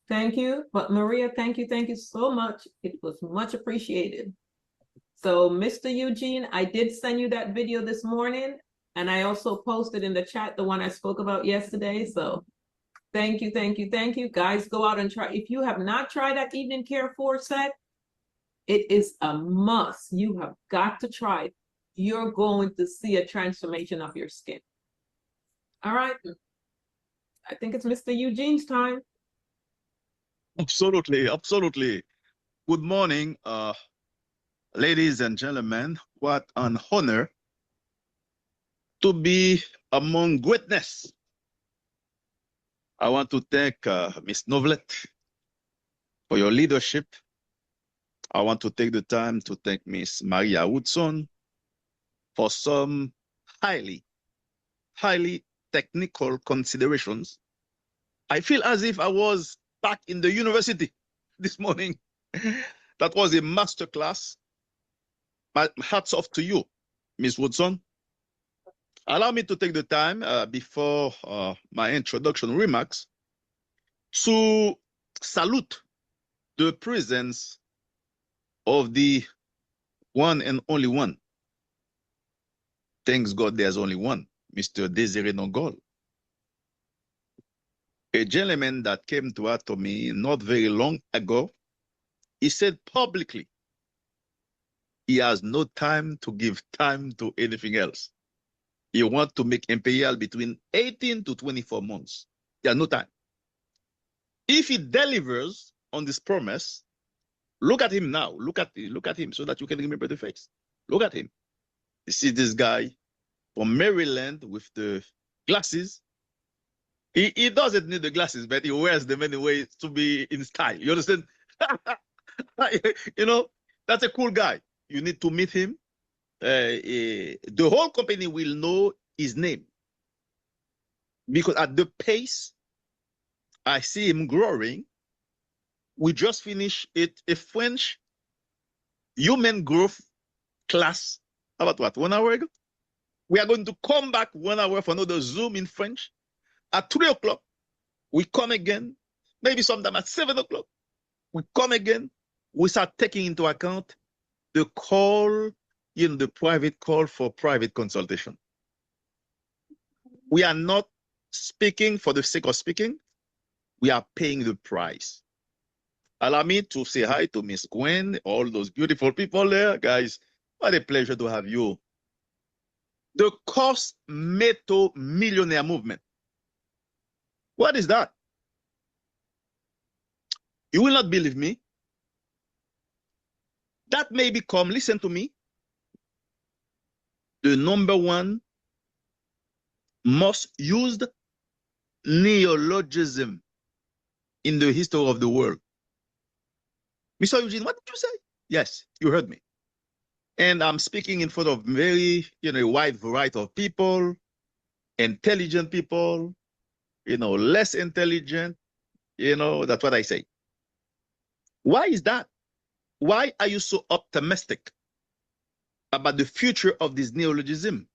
Thank you. But Maria, thank you so much. It was much appreciated. So Mr. Eugene, I did send you that video this morning, and I also posted in the chat the one I spoke about yesterday. So thank you. Guys, go out and try. If you have not tried that Evening Care 4 set, it is a must. You have got to try it. You're going to see a transformation of your skin. All right. I think it's Mr. Eugene's time. Absolutely. Good morning, ladies and gentlemen. What an honor to be among greatness. I want to thank Ms. Novlet for your leadership. I want to take the time to thank Ms. Maria Woodson for some highly technical considerations. I feel as if I was back in the university this morning. That was a master class. My hats off to you, Ms. Woodson. Allow me to take the time before my introduction remarks to salute the presence of the one and only one. Thanks God there's only one, Mr. Desiré Nongol. A gentleman that came to Atomy not very long ago, he said publicly, he has no time to give time to anything else. He wants to make Imperial between 18 to 24 months. He has no time. If he delivers on this promise, look at him now. Look at him so that you can remember the face. Look at him. You see this guy from Maryland with the glasses. He doesn't need the glasses, but he wears them anyway to be in style. You understand? You know, that's a cool guy. You need to meet him. The whole company will know his name, because at the pace I see him growing. We just finished a French human growth class about what, 1 hour ago? We are going to come back 1 hour for another Zoom in French. At 3 o'clock, we come again, maybe sometime at 7 o'clock. We come again. We start taking into account the call, the private call for private consultation. We are not speaking for the sake of speaking. We are paying the price. Allow me to say hi to Miss Gwen, all those beautiful people there. Guys, what a pleasure to have you. The Cost Metal Millionaire Movement. What is that? You will not believe me. That may become, listen to me, the #1 most used neologism in the history of the world. Mr. Eugene, what did you say? Yes, you heard me. And I'm speaking in front of very, a wide variety of people, intelligent people, less intelligent, that's what I say. Why is that? Why are you so optimistic about the future of this neologism?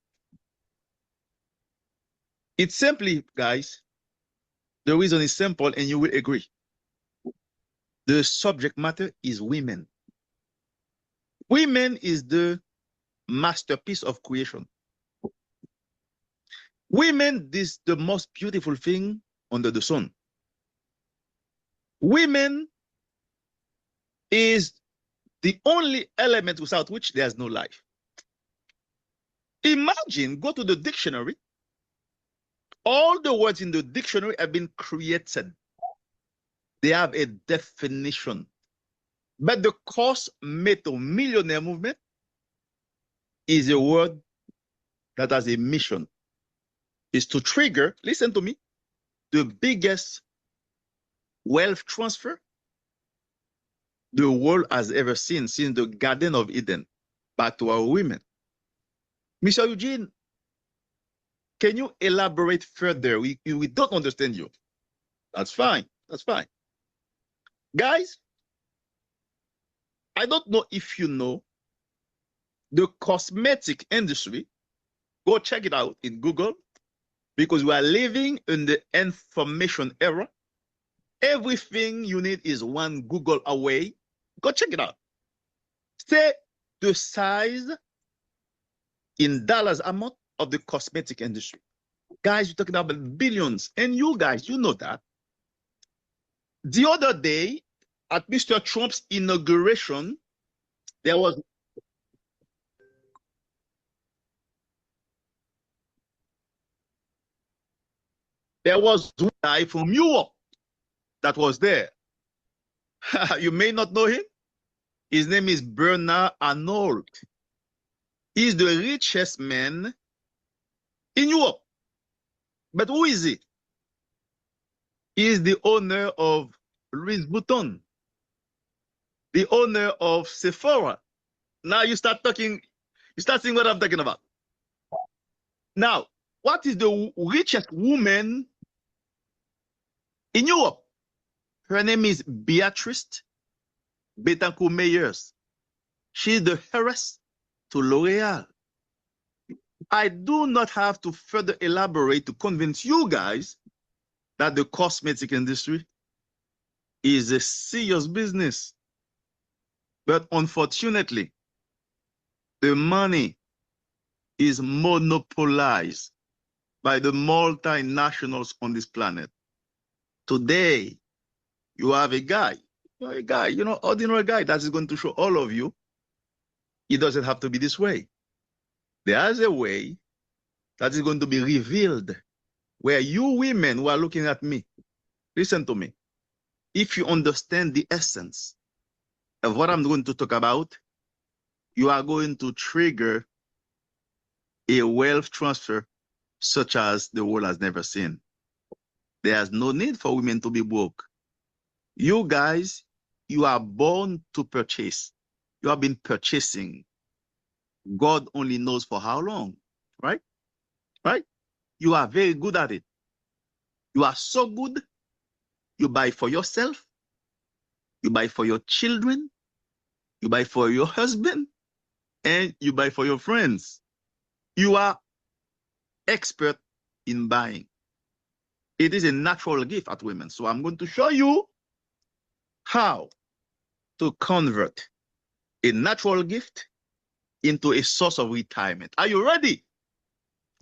It's simply, guys, the reason is simple, and you will agree. The subject matter is women. Women is the masterpiece of creation. Women is the most beautiful thing under the sun. Women is the only element without which there's no life. Imagine, go to the dictionary. All the words in the dictionary have been created. They have a definition. But the cosmeto millionaire movement is a word that has a mission. Is to trigger, listen to me, the biggest wealth transfer the world has ever seen since the Garden of Eden back to our women. Mr. Eugene, can you elaborate further? We don't understand you. That's fine. That's fine. Guys, I don't know if you know the cosmetic industry. Go check it out in Google, because we are living in the information era. Everything you need is one Google away. Go check it out. Say the size in dollars amount of the cosmetic industry. Guys, you're talking about billions. And you guys, you know that. The other day, at Mr. Trump's inauguration, there was one guy from Europe that was there. You may not know him. His name is Bernard Arnault. He's the richest man in Europe. But who is he? He is the owner of Louis Vuitton, the owner of Sephora. Now you start seeing what I'm talking about. Now, what is the richest woman in Europe? Her name is Beatrice Betancourt Meyers. She's the heiress to L'Oreal. I do not have to further elaborate to convince you guys that the cosmetic industry is a serious business. But unfortunately, the money is monopolized by the multinationals on this planet. Today, you have a guy, ordinary guy that is going to show all of you it doesn't have to be this way. There is a way that is going to be revealed where you women who are looking at me, listen to me. If you understand the essence of what I'm going to talk about, you are going to trigger a wealth transfer such as the world has never seen. There's no need for women to be broke. You guys, you are born to purchase. You have been purchasing. God only knows for how long, right? Right? You are very good at it. You are so good, you buy for yourself, you buy for your children, you buy for your husband, and you buy for your friends. You are expert in buying. It is a natural gift at women. So I'm going to show you how to convert a natural gift into a source of retirement. Are you ready?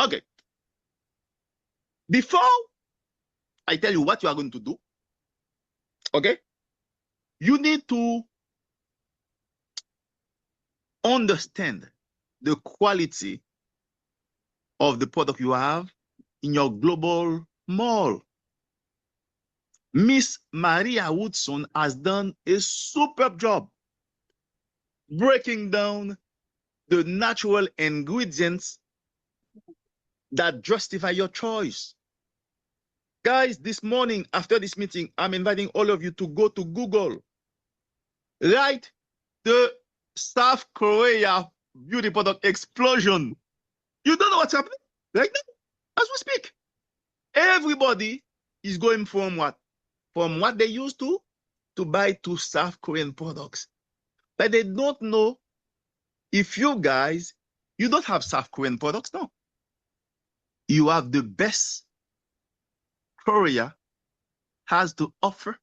Okay. Before I tell you what you are going to do, okay, you need to understand the quality of the product you have in your global mall. Miss Maria Woodson has done a superb job breaking down the natural ingredients that justify your choice. Guys, this morning after this meeting, I'm inviting all of you to go to Google. Write the South Korea beauty product explosion. You don't know what's happening right now as we speak. Everybody is going from what? From what they used to buy to South Korean products. But they don't know if you guys, you don't have South Korean products, no. You have the best Korea has to offer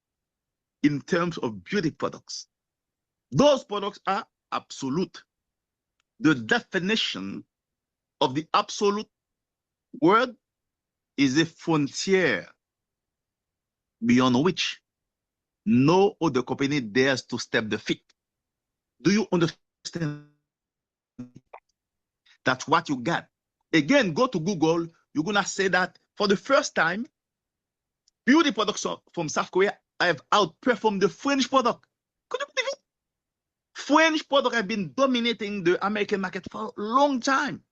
in terms of beauty products. Those products are absolute. The definition of the absolute word is a frontier beyond which no other company dares to step the feet. Do you understand? That's what you got. Again, go to Google. You're going to say that for the first time, beauty products from South Korea have outperformed the French product. Could you believe it? French products have been dominating the American market for a long time.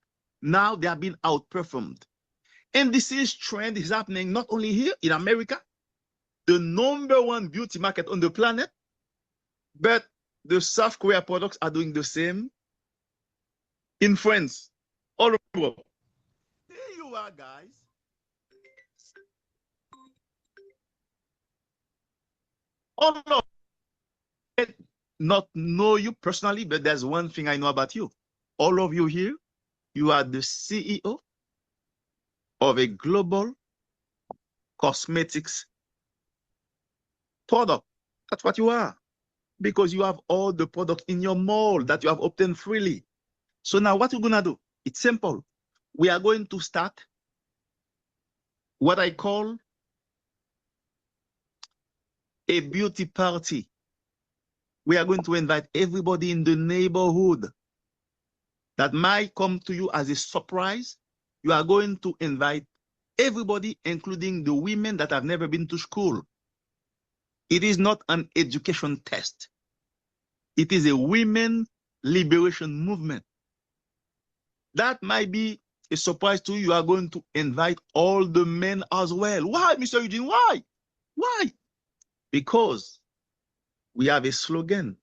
Now they have been outperformed. And this trend is happening not only here in America, the #1 beauty market on the planet, but the South Korea products are doing the same in France, all over the world. There you are, guys. All of it, not know you personally, but there's one thing I know about you. All of you here, you are the CEO of a global cosmetics product. That's what you are. Because you have all the product in your mall that you have obtained freely. So now what we're going to do, it's simple. We are going to start what I call a beauty party. We are going to invite everybody in the neighborhood that might come to you as a surprise. You are going to invite everybody, including the women that have never been to school. It is not an education test. It is a women liberation movement. That might be a surprise to you. You are going to invite all the men as well. Why, Mr. Eugene? Why? Why? Because we have a slogan.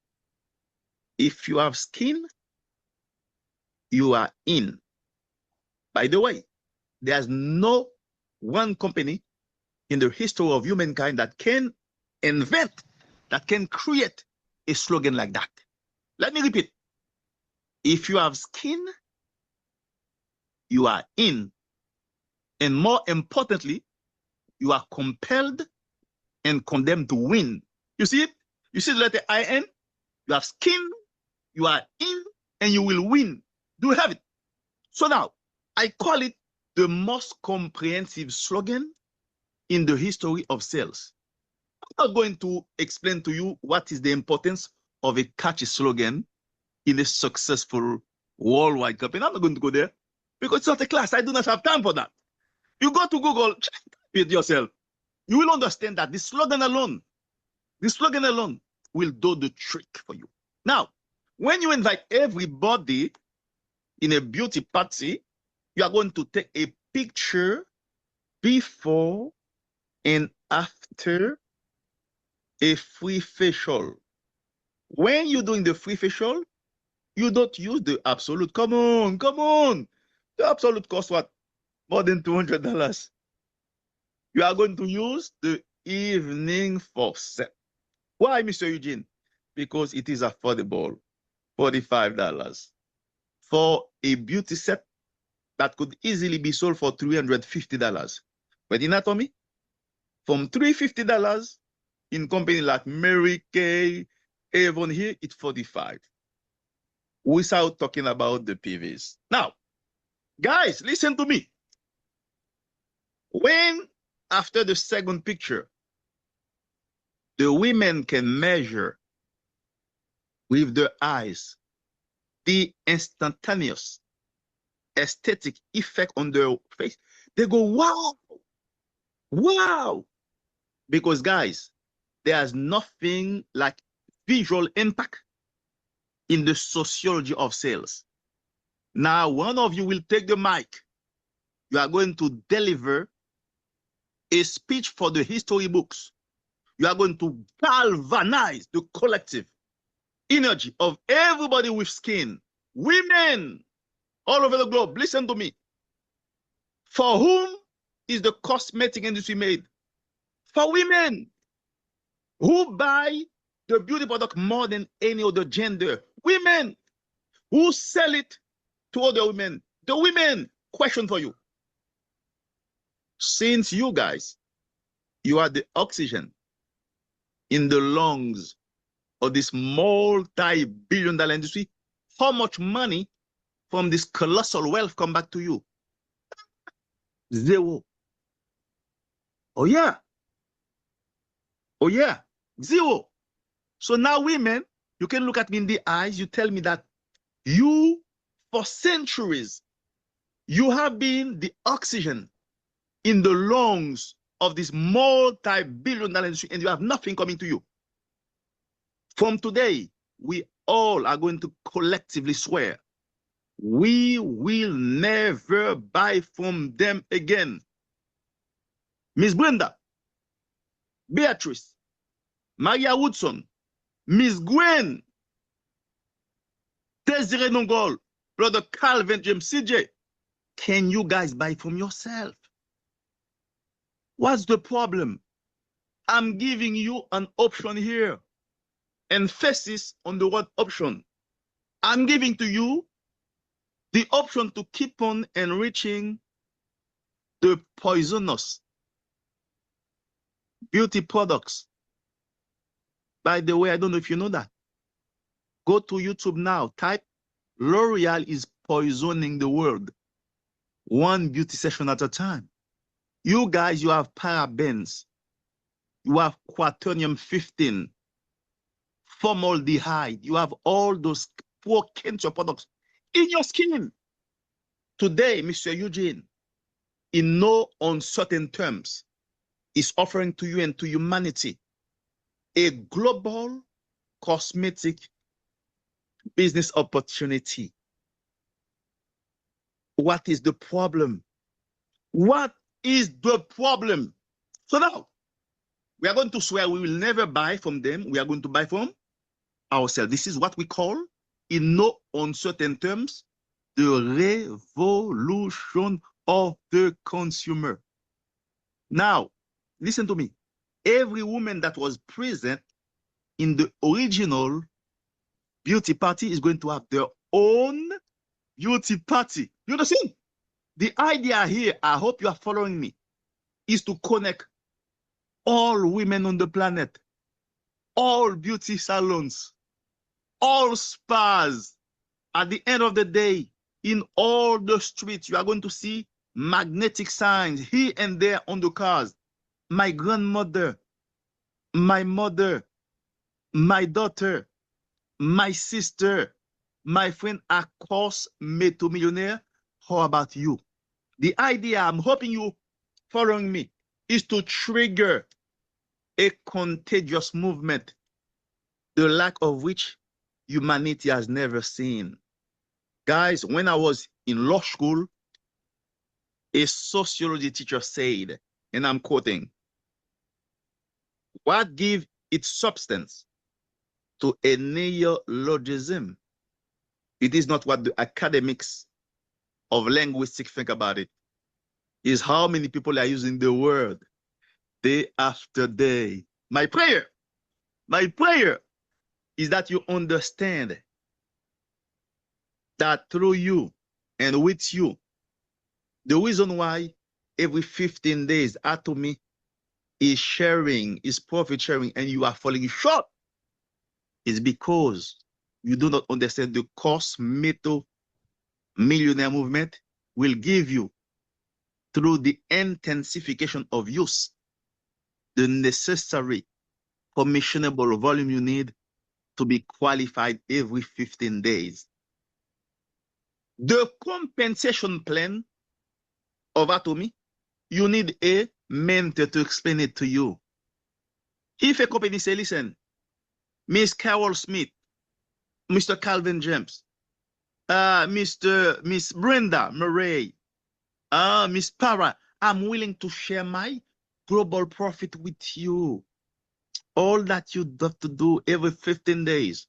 If you have skin, you are in. By the way, there's no one company in the history of humankind that can invent, that can create a slogan like that. Let me repeat. If you have skin, you are in. And more importantly, you are compelled and condemned to win. You see it? You see the letter IN? You have skin, you are in, and you will win. Do you have it? So now, I call it the most comprehensive slogan in the history of sales. I'm not going to explain to you what is the importance of a catchy slogan in a successful worldwide company. I'm not going to go there because it's not a class. I do not have time for that. You go to Google, check it yourself. You will understand that this slogan alone will do the trick for you. Now, when you invite everybody in a beauty party, you are going to take a picture before and after a free facial. When you're doing the free facial, you don't use the Absolute. Come on. The Absolute costs what? More than $200. You are going to use the Evening Force set. Why, Mr. Eugene? Because it is affordable, $45 for a beauty set that could easily be sold for $350. But in Atomy, from $350 in company like Mary Kay, Avon here, it's $45. Without talking about the PVs. Now, guys, listen to me. When after the second picture, the women can measure with their eyes the instantaneous aesthetic effect on their face, they go, wow, wow. Because guys, there's nothing like visual impact in the sociology of sales. Now, one of you will take the mic. You are going to deliver a speech for the history books. You are going to galvanize the collective energy of everybody with skin, women all over the globe. Listen to me. For whom is the cosmetic industry made? For women who buy the beauty product more than any other gender. Women who sell it to other women. The women, question for you. Since you guys, you are the oxygen in the lungs of this multi-billion-dollar industry, how much money from this colossal wealth come back to you? Zero. Oh yeah. Oh yeah. Zero. So now women, you can look at me in the eyes, you tell me that you, for centuries, you have been the oxygen in the lungs of this multi-billion-dollar industry and you have nothing coming to you. From today, we all are going to collectively swear we will never buy from them again. Miss Brenda, Beatrice, Maria Woodson, Miss Gwen, Desiree Nongol, Brother Calvin James, CJ, can you guys buy from yourself? What's the problem? I'm giving you an option here. Emphasis on the word option. I'm giving to you the option to keep on enriching the poisonous beauty products. By the way, I don't know if you know that. Go to YouTube now, type L'Oreal is poisoning the world. One beauty session at a time. You guys, you have parabens. You have quaternium-15, formaldehyde. You have all those poor cancer products in your skin. Today, Mr. Eugene, in no uncertain terms, is offering to you and to humanity a global cosmetic business opportunity. What is the problem? What is the problem? So now, we are going to swear we will never buy from them. We are going to buy from ourselves. This is what we call, in no uncertain terms, the revolution of the consumer. Now, listen to me. Every woman that was present in the original beauty party is going to have their own beauty party. You understand? The idea here, I hope you are following me, is to connect all women on the planet, all beauty salons, all spas. At the end of the day, in all the streets, you are going to see magnetic signs here and there on the cars. My grandmother, my mother, my daughter, my sister, my friend are millionaire. How about you? The idea, I'm hoping you following me, is to trigger a contagious movement, the lack of which humanity has never seen. Guys, when I was in law school, a sociology teacher said, and I'm quoting, what gives its substance to a neologism? It is not what the academics of linguistics think about it. Is how many people are using the word day after day. My prayer is that you understand that through you and with you, the reason why every 15 days Atomy is sharing, is profit sharing, and you are falling short is because you do not understand the cosmeto millionaire movement will give you, through the intensification of use, the necessary commissionable volume you need to be qualified every 15 days. The compensation plan of Atomy, you need a mentor to explain it to you. If a company say, listen, Miss Carol Smith, Mr. Calvin James, Miss Brenda Murray, Miss Para, I'm willing to share my global profit with you. All that you have to do every 15 days.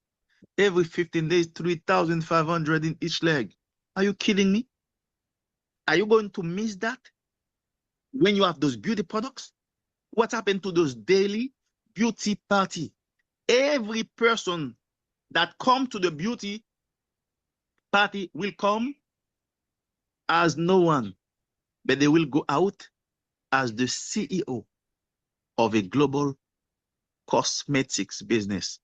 Every 15 days, 3,500 in each leg. Are you kidding me? Are you going to miss that? When you have those beauty products? What happened to those daily beauty party? Every person that come to the beauty party will come as no one, but they will go out as the CEO of a global cosmetics business.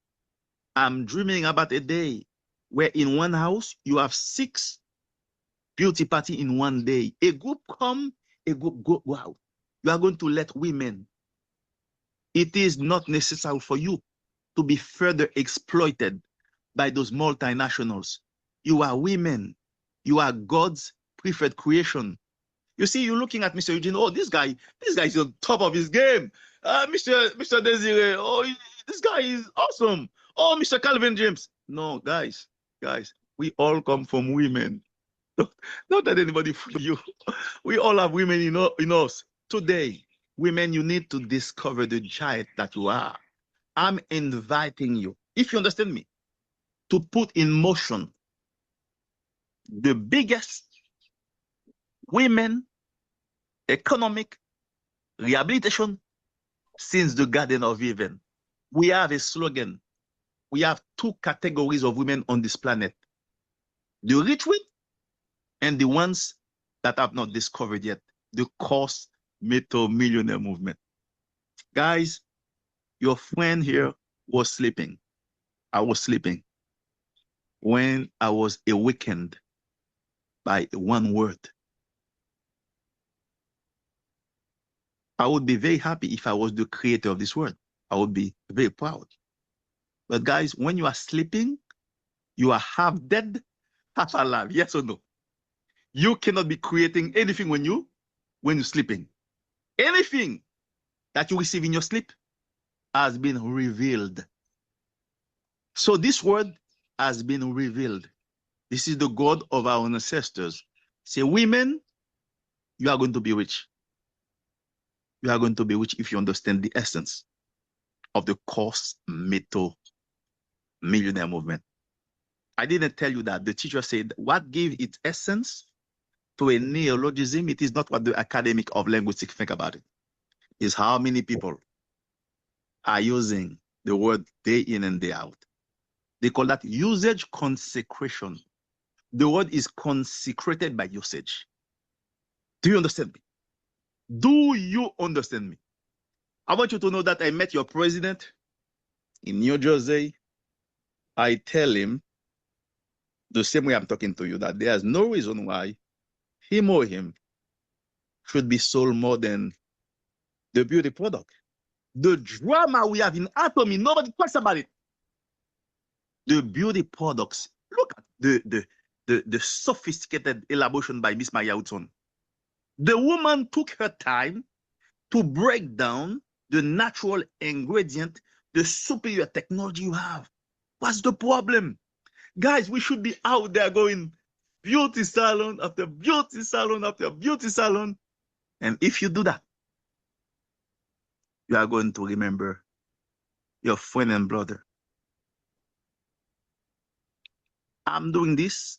I'm dreaming about a day where in one house you have 6 beauty party in one day. A group come, a group go out. You are going to let women. It is not necessary for you to be further exploited by those multinationals. You are women. You are God's preferred creation. You see, you're looking at Mr. Eugene. Oh, this guy is on top of his game. Mr. Desiree. Oh, this guy is awesome. Oh, Mr. Calvin James. No, guys, we all come from women. Not that anybody fool you. We all have women in us. Today, women, you need to discover the giant that you are. I'm inviting you, if you understand me, to put in motion the biggest women economic rehabilitation since the Garden of Eden. We have a slogan. We have two categories of women on this planet: the rich women and the ones that have not discovered yet the cost metal millionaire movement. Guys, your friend here was sleeping. I was sleeping when I was awakened by one word. I would be very happy if I was the creator of this word. I would be very proud. But guys, when you are sleeping, you are half dead, half alive. Yes or no? You cannot be creating anything when you're sleeping. Anything that you receive in your sleep has been revealed. So this word has been revealed. This is the God of our ancestors. Say, women, you are going to be rich. You are going to be rich if you understand the essence of the cost metal millionaire movement. I didn't tell you that. The teacher said what gave its essence to a neologism, it is not what the academic of linguistics think about it. It's how many people are using the word day in and day out. They call that usage consecration. The word is consecrated by usage. Do you understand me? Do you understand me? I want you to know that I met your president in New Jersey. I tell him the same way I'm talking to you, that there's no reason why him or him should be sold more than the beauty product. The drama we have in Atomy, nobody talks about it. The beauty products, look at the sophisticated elaboration by Miss Maya Hudson. The woman took her time to break down the natural ingredient, the superior technology you have. What's the problem? Guys, we should be out there going beauty salon after beauty salon after beauty salon. And if you do that, you are going to remember your friend and brother. I'm doing this.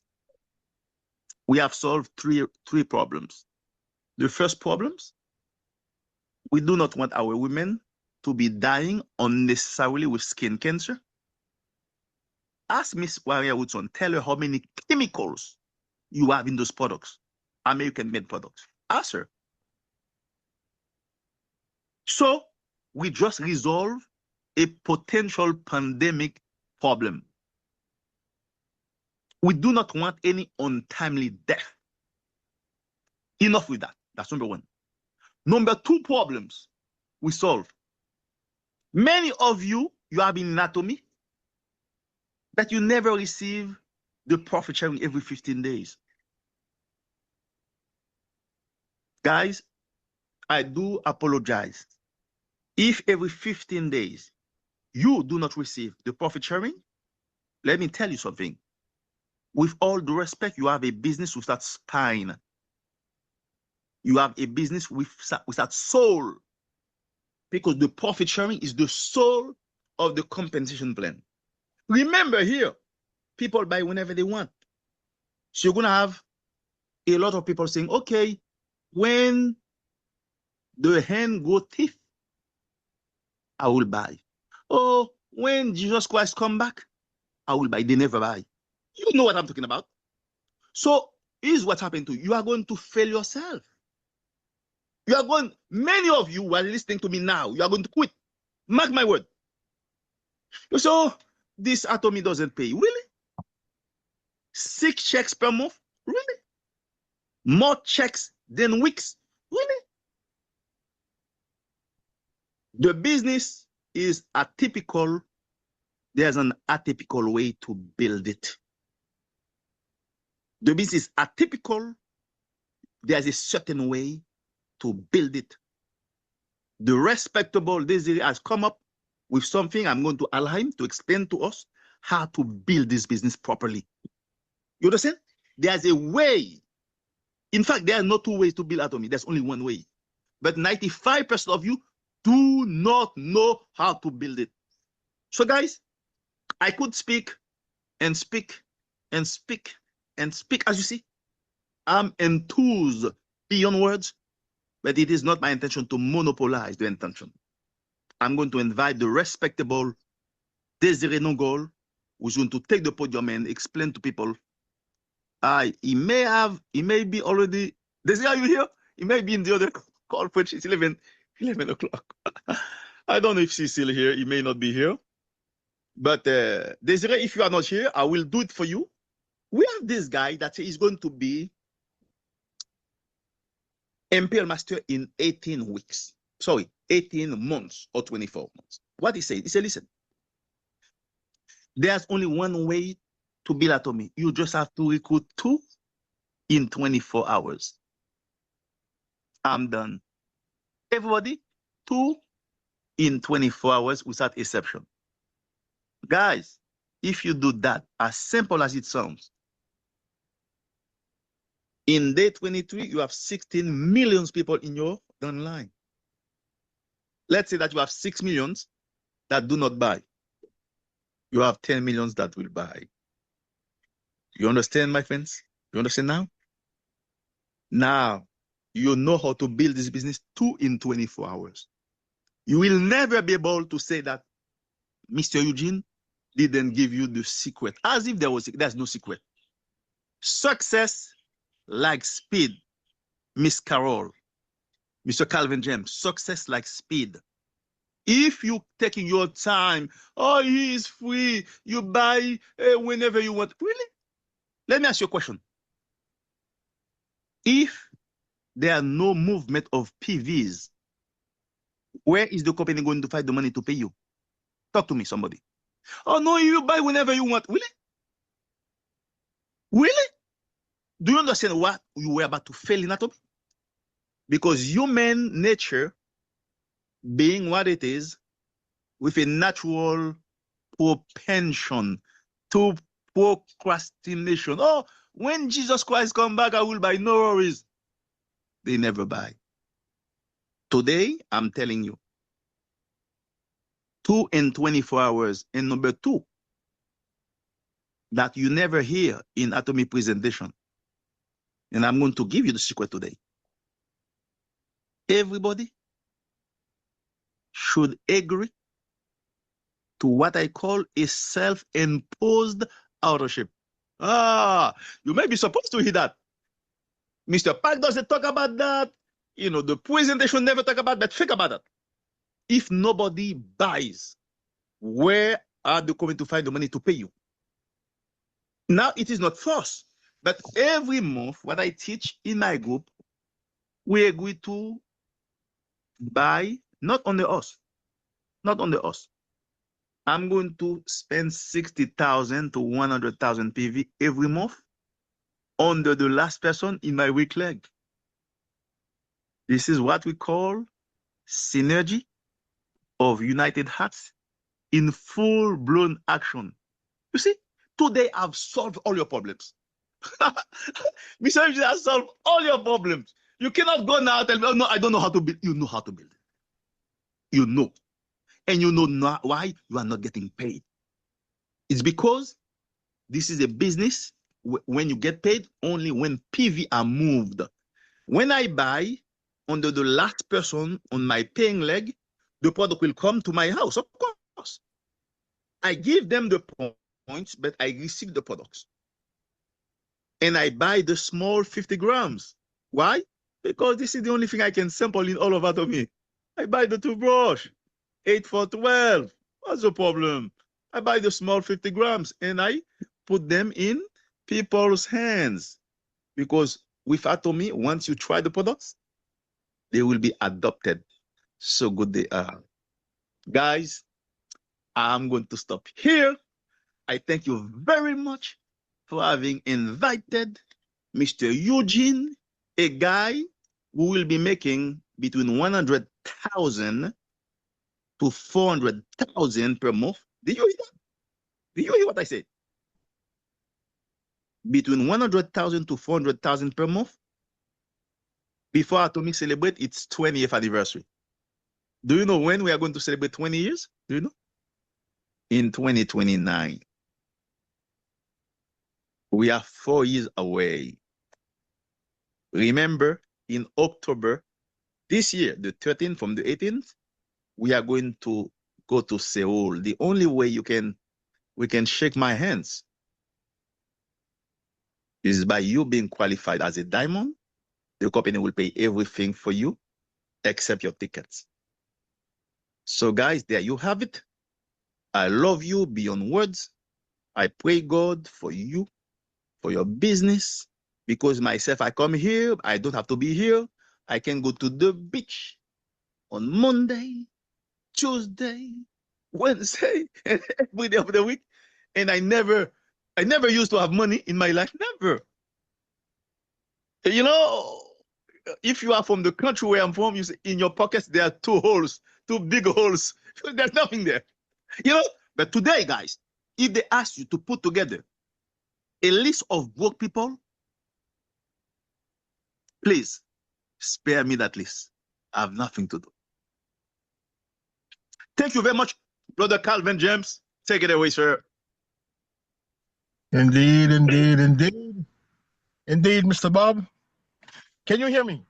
We have solved three problems. The first problems, we do not want our women to be dying unnecessarily with skin cancer. Ask Miss Maria Woodson, tell her how many chemicals you have in those products, American-made products. Ask her. So we just resolve a potential pandemic problem. We do not want any untimely death. Enough with that. That's number one. Number two problems we solve. Many of you have in anatomy that you never receive the profit sharing every 15 days. Guys, I do apologize. If every 15 days you do not receive the profit sharing, let me tell you something. With all due respect, you have a business without spine. You have a business without soul. Because the profit sharing is the soul of the compensation plan. Remember here, people buy whenever they want. So you're going to have a lot of people saying, okay, when the hen go thief, I will buy. Oh, when Jesus Christ come back, I will buy. They never buy. You know what I'm talking about. So here's what happened to you. You are going to fail yourself. Many of you who are listening to me now, you are going to quit. Mark my word. So this Atomy doesn't pay. Really? 6 checks per month? Really? More checks than weeks? Really? The business is atypical. There's an atypical way to build it. The business is atypical. there's a certain way to build it. The respectable Desiree has come up with something. I'm going to allow him to explain to us how to build this business properly. You understand? There's a way. In fact, there are no two ways to build Atomy. There's only one way. But 95% of you do not know how to build it. So guys, I could speak and speak and speak and speak. As you see, I'm enthused beyond words, but it is not my intention to monopolize the intention. I'm going to invite the respectable Desiree Nongol, who's going to take the podium and explain to people. He may be already, Desiree, are you here? He may be in the other call, which is 11 o'clock. I don't know if she's still here. He may not be here. But Desiree, if you are not here, I will do it for you. We have this guy that is going to be Imperial Master in 18 weeks. Sorry, 18 months or 24 months. What he said? He said, listen, there's only one way to build Atomy. You just have to recruit 2 in 24 hours. I'm done. Everybody, 2 in 24 hours without exception. Guys, if you do that, as simple as it sounds, in day 23, you have 16 million people in your online. Let's say that you have 6 millions that do not buy. You have 10 millions that will buy. You understand, my friends? You understand now? Now, you know how to build this business 2 in 24 hours. You will never be able to say that Mr. Eugene didn't give you the secret, as if there's no secret. Success like speed, Miss Carol, Mr. Calvin James, success like speed. If you taking your time, oh, he is free, you buy whenever you want. Really? Let me ask you a question. If there are no movement of PVs, where is the company going to find the money to pay you? Talk to me, somebody. Oh, no, you buy whenever you want. Really? Really? Do you understand what you were about to fail in Atomy? Because human nature, being what it is, with a natural propension to procrastination. Oh, when Jesus Christ come back, I will buy. No worries. They never buy. Today, I'm telling you, 2 in 24 hours. And number 2, that you never hear in Atomy presentation. And I'm going to give you the secret today. Everybody should agree to what I call a self-imposed authorship. You may be supposed to hear that. Mr. Park doesn't talk about that. You know, the presentation never talk about that. Think about that. If nobody buys, where are they going to find the money to pay you? Now, it is not forced, but every month, what I teach in my group, we agree to buy, not only us. I'm going to spend 60,000 to 100,000 PV every month under the last person in my weak leg. This is what we call synergy of United Hearts in full-blown action. You see, today I've solved all your problems. Mr. Eugene has solved all your problems. You cannot go now and tell me, oh, no, I don't know how to build. You know how to build it. You know. And you know not why you are not getting paid. It's because this is a business when you get paid only when PV are moved. When I buy under the last person on my paying leg, the product will come to my house, of course. I give them the points, but I receive the products. And I buy the small 50 grams. Why? Because this is the only thing I can sample in all of Atomy. I buy the toothbrush, 8 for 12. What's the problem? I buy the small 50 grams and I put them in people's hands. Because with Atomy, once you try the products, they will be adopted. So good they are. Guys, I'm going to stop here. I thank you very much for having invited Mr. Eugene a guy who will be making between 100,000 to 400,000 per month. Did you hear that? Did you hear what I said? Between 100,000 to 400,000 per month. Before Atomic celebrate its 20th anniversary. Do you know when we are going to celebrate 20 years? Do you know? In 2029. We are 4 years away. Remember, in October this year, the 13th from the 18th, we are going to go to Seoul. The only way we can shake my hands is by you being qualified as a diamond. The company will pay everything for you except your tickets. So guys, there you have it. I love you beyond words. I pray God for you, for your business, because myself, I come here, I don't have to be here. I can go to the beach on Monday, Tuesday, Wednesday, and every day of the week. And I never used to have money in my life, never. You know, if you are from the country where I'm from, you see in your pockets there are two big holes. There's nothing there. You know, but today, guys, if they ask you to put together a list of broke people, please spare me that list. I have nothing to do. Thank you very much, Brother Calvin James. Take it away, sir. Indeed, indeed, indeed. Indeed, Mr. Bob. Can you hear me?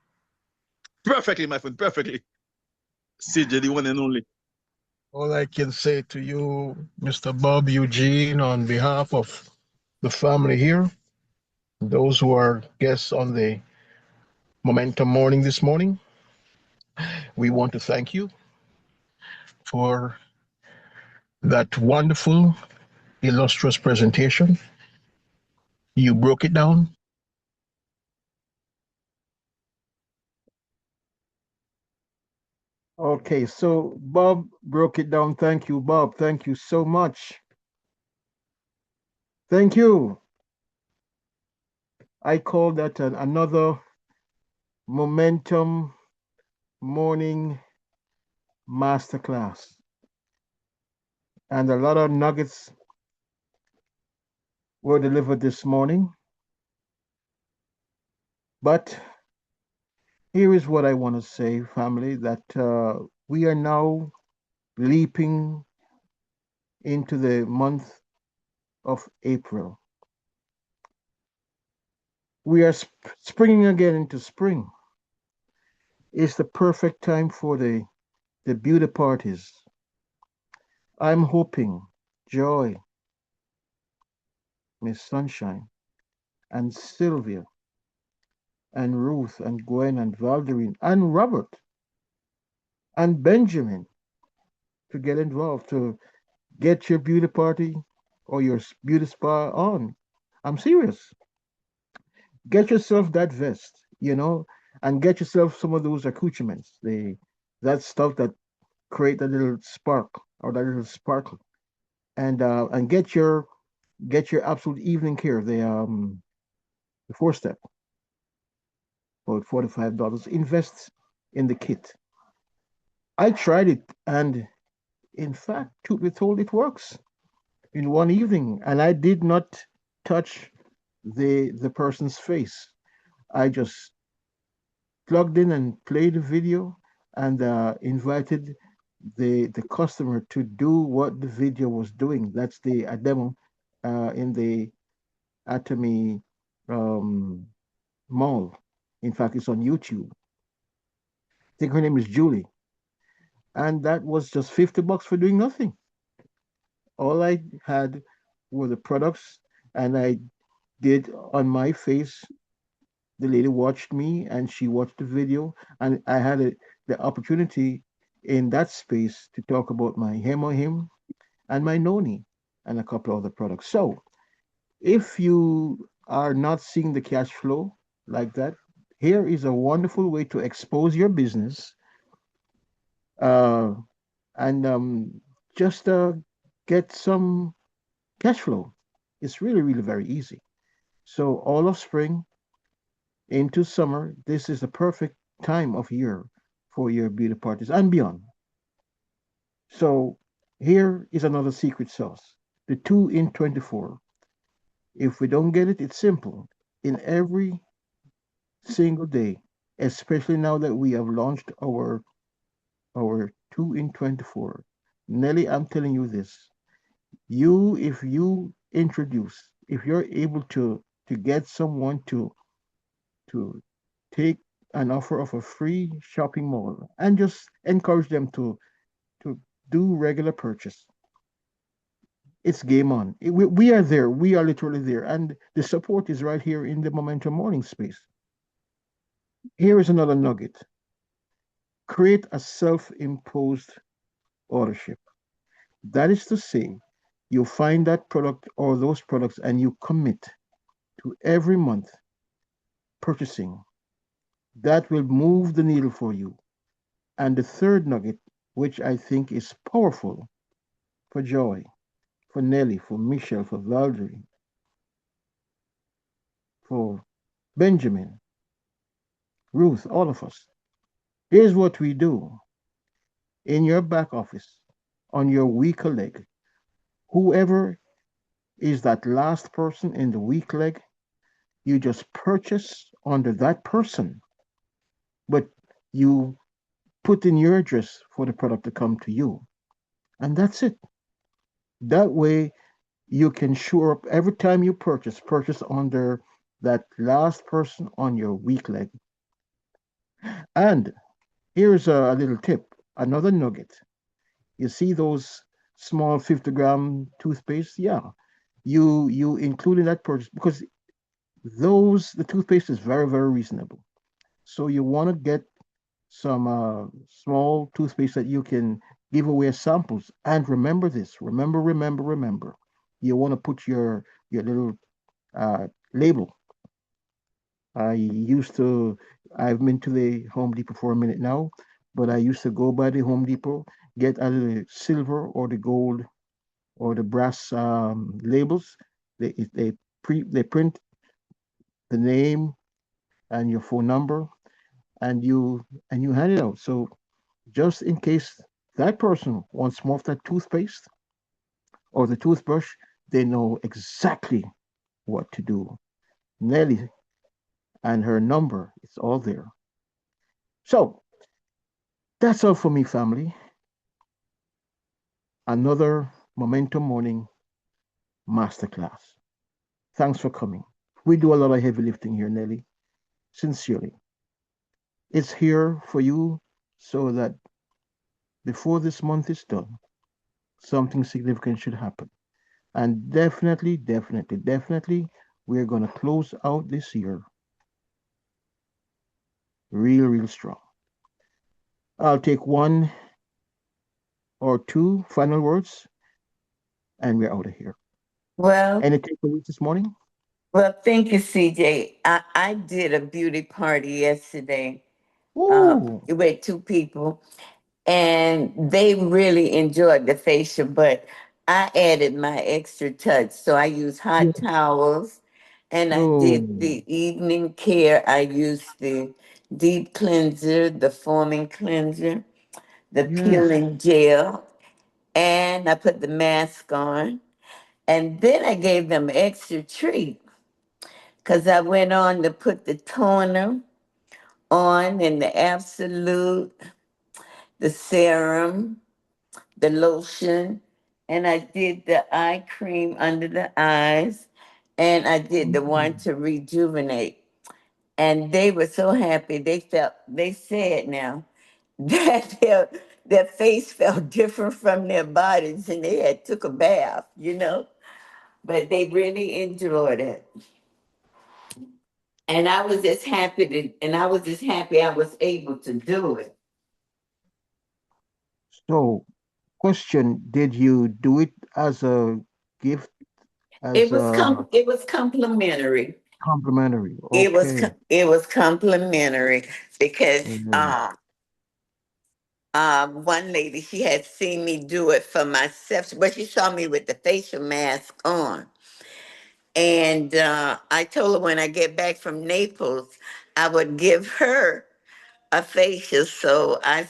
Perfectly, my friend, perfectly. CJ, the one and only. All I can say to you, Mr. Bob Eugene, on behalf of the family here, those who are guests on the Momentum Morning this morning, we want to thank you for that wonderful, illustrious presentation. You broke it down. Okay, so Bob broke it down. Thank you, Bob. Thank you so much. Thank you. I call that another Momentum Morning Masterclass. And a lot of nuggets were delivered this morning. But here is what I want to say, family, that we are now leaping into the month of April. We are springing again into spring. It's the perfect time for the beauty parties. I'm hoping Joy, Miss Sunshine, and Sylvia, and Ruth, and Gwen, and Valderine, and Robert, and Benjamin to get involved, to get your beauty party or your beauty spa on. I'm serious. Get yourself that vest, and get yourself some of those accoutrements, that stuff that create a little spark or that little sparkle, and get your absolute evening care, the 4-step, about $45. Invest in the kit. I tried it, and in fact, truth be told, it works in one evening, and I did not touch the person's face. I just plugged in and played the video and invited the customer to do what the video was doing. That's a demo in the Atomy Mall. In fact, it's on YouTube. I think her name is Julie. And that was just $50 for doing nothing. All I had were the products, and I did on my face. The lady watched me, and she watched the video, and I had the opportunity in that space to talk about my Hemohim and my Noni and a couple of other products. So if you are not seeing the cash flow like that, here is a wonderful way to expose your business and just get some cash flow. It's really, really very easy. So all of spring, into summer, this is the perfect time of year for your beauty parties and beyond. So here is another secret sauce. The 2 in 24. If we don't get it, it's simple. In every single day, especially now that we have launched our 2 in 24. Nelly, I'm telling you this. If you introduce, if you're able to get someone to take an offer of a free shopping mall and just encourage them to do regular purchase, it's game on. We are there. We are literally there. And the support is right here in the Momentum Morning space. Here is another nugget. Create a self-imposed ownership. That is to say, you find that product or those products and you commit to every month purchasing. That will move the needle for you. And the third nugget, which I think is powerful for Joy, for Nelly, for Michelle, for Valerie, for Benjamin, Ruth, all of us. Here's what we do in your back office, on your weaker leg. Whoever is that last person in the weak leg, you just purchase under that person, but you put in your address for the product to come to you. And that's it. That way, you can shore up every time you purchase under that last person on your weak leg. And here's a little tip, another nugget. You see those small 50-gram toothpaste? Yeah, you include in that purchase because the toothpaste is very, very reasonable. So you want to get some small toothpaste that you can give away as samples. And remember this, remember. You want to put your little label. I've been to the Home Depot for a minute now, but I used to go by the Home Depot, get either the silver or the gold or the brass labels. They print the name and your phone number, and you hand it out. So just in case that person wants more of that toothpaste or the toothbrush, they know exactly what to do. Nelly and her number, it's all there. So that's all for me, family. Another Momentum Morning Masterclass. Thanks for coming. We do a lot of heavy lifting here, Nelly. Sincerely. It's here for you so that before this month is done, something significant should happen. And definitely, we're going to close out this year real strong. I'll take one or two final words and we're out of here. Well, any takeaways this morning? Well, thank you, CJ. I did a beauty party yesterday with two people, and they really enjoyed the facial, but I added my extra touch. So I used hot towels, and I did the evening care. I used the deep cleanser, the foaming cleanser, the peeling gel, and I put the mask on. And then I gave them an extra treat because I went on to put the toner on and the Absolute, the serum, the lotion, and I did the eye cream under the eyes, and I did the one to rejuvenate. And they were so happy. They said now that their face felt different from their bodies and they had took a bath, but they really enjoyed it. And I was just happy I was able to do it. So, question, did you do it as a gift? It was complimentary. Complimentary. Okay. It was complimentary because one lady, she had seen me do it for myself, but she saw me with the facial mask on. And I told her when I get back from Naples, I would give her a facial. So I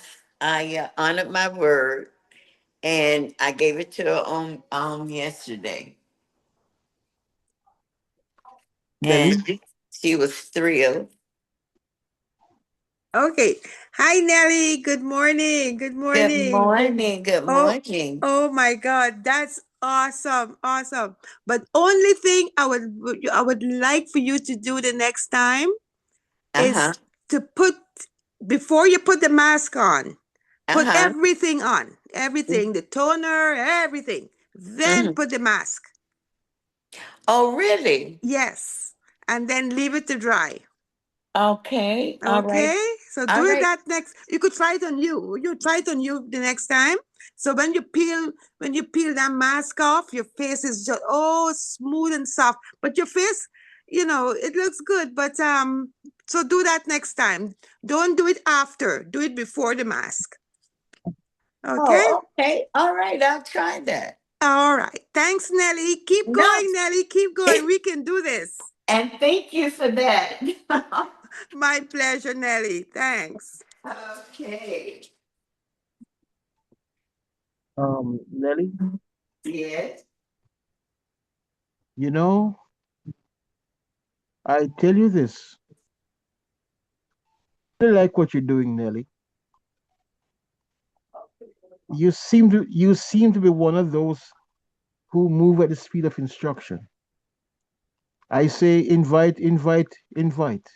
honored my word, and I gave it to her on yesterday. Nelly, And she was thrilled. Okay. Hi, Nelly. Good morning. Good Good morning. morning. Good Oh, morning. oh my God, that's awesome, awesome. But only thing I would like for you to do the next time is Uh-huh. to put before you put the mask on, put Uh-huh. everything on, everything, the toner, everything. Then Mhm. put the mask. Oh, really? Yes, and then leave it to dry. Okay. All right. Okay, so All do it right. that next. You could try it on you. You try it on you the next time. So when you peel that mask off, your face is just smooth and soft. But your face, it looks good. But so do that next time. Don't do it after. Do it before the mask. Okay. Oh, okay. All right. I'll try that. All right. Thanks, Nelly. Keep No. going, Nelly. Keep going. We can do this. And thank you for that. My pleasure, Nelly. Thanks. Okay. Nelly, Yes. you know, I tell you this. I like what you're doing, Nelly. You seem to be one of those who move at the speed of instruction. I say invite, invite, invite.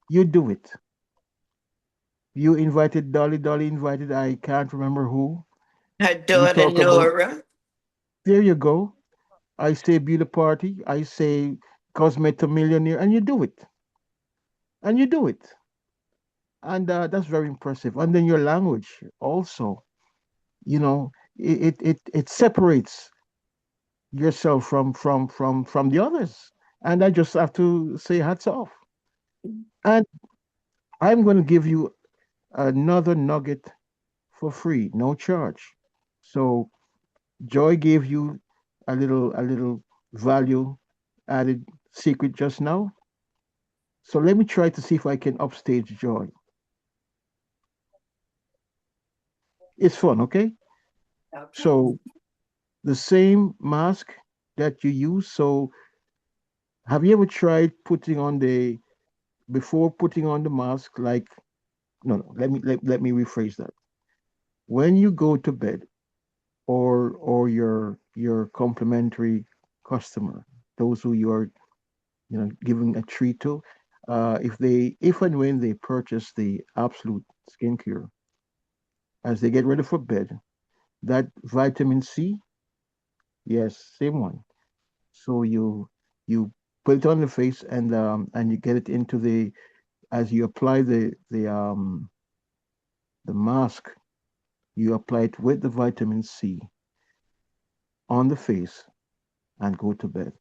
You do it. You invited Dolly, Dolly invited I can't remember who. Her We daughter talk about Nora. there you go. I say beauty party, I say cosmetic millionaire, and you do it. And you do it. And that's very impressive. And then your language also, you know, it separates yourself from the others. And I just have to say hats off. And I'm going to give you another nugget for free, no charge. So Joy gave you a little value added secret just now. So let me try to see if I can upstage Joy. It's fun, okay? So the same mask that you use. So have you ever tried putting on the before putting on the mask? Like no, let me rephrase that. When you go to bed, or your complimentary customer, those who you are giving a treat to, if and when they purchase the absolute skincare, as they get ready for bed, that vitamin C, yes, same one. So you put it on the face, and you get it into the as you apply the mask, you apply it with the vitamin C on the face and go to bed.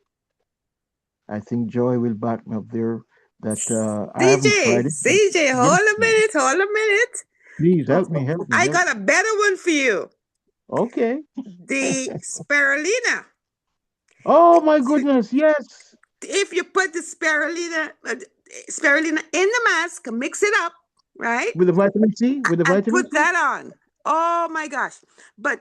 I think Joy will back me up there that I haven't CJ, tried it, but CJ, yes, hold a minute. please help me, help me, I help. got a better one for you. Okay. The spirulina. Oh my goodness, yes. If you put the spirulina in the mask, mix it up, right? With the vitamin C, with the And vitamin put C. that on. Oh my gosh. But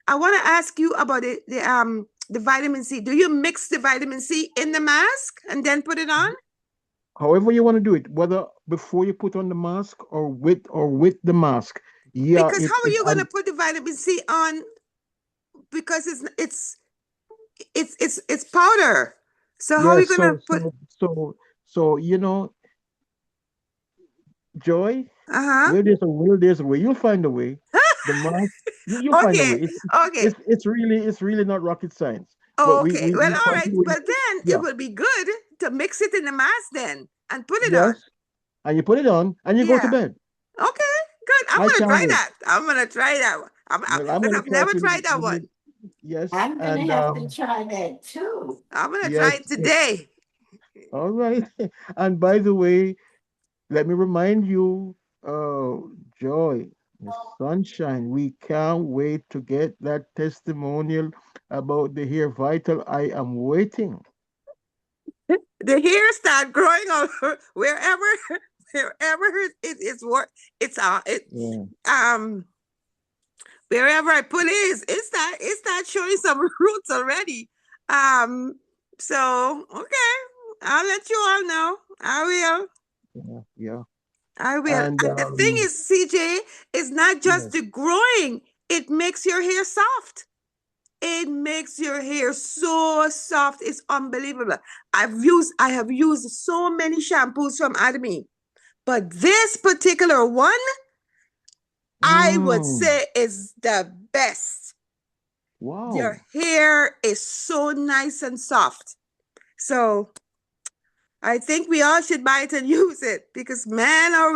I want to ask you about the vitamin C. Do you mix the vitamin C in the mask and then put it on? However you want to do it, whether before you put on the mask or with the mask. Yeah, Because how are you going to put the vitamin C on? Because it's powder. So how are yeah, you going to put? so Joy, Uh-huh. there's a way. You'll find a way. The mask, you'll find a way. Okay. It's Okay. it's it's really it's really not rocket science. But we Okay. we, Well, we all find right. a way. Well, then it Yeah. would be good to mix it in the mask then and put it on. Yes. And you put it on and you go to Yeah. bed. Okay. Good. I'm I gonna can't try wait. that. I'm gonna try that one. Well, I'm Because gonna I've try never to tried that one. yes, I'm gonna and have to try that too. I'm gonna yes, try it today. all right. And by the way, let me remind you, Joy, Miss Sunshine, we can't wait to get that testimonial about the hair vital. I am waiting. the hair start growing on wherever it's what it's wherever I put it start showing some roots already. So okay, I'll let you all know. I will. Yeah. I will. And The thing is, CJ, is not just the growing, it makes your hair soft. It makes your hair so soft. It's unbelievable. I have used so many shampoos from Adami, but this particular one, I would say is the best. Wow. Your hair is so nice and soft. So I think we all should buy it and use it because men and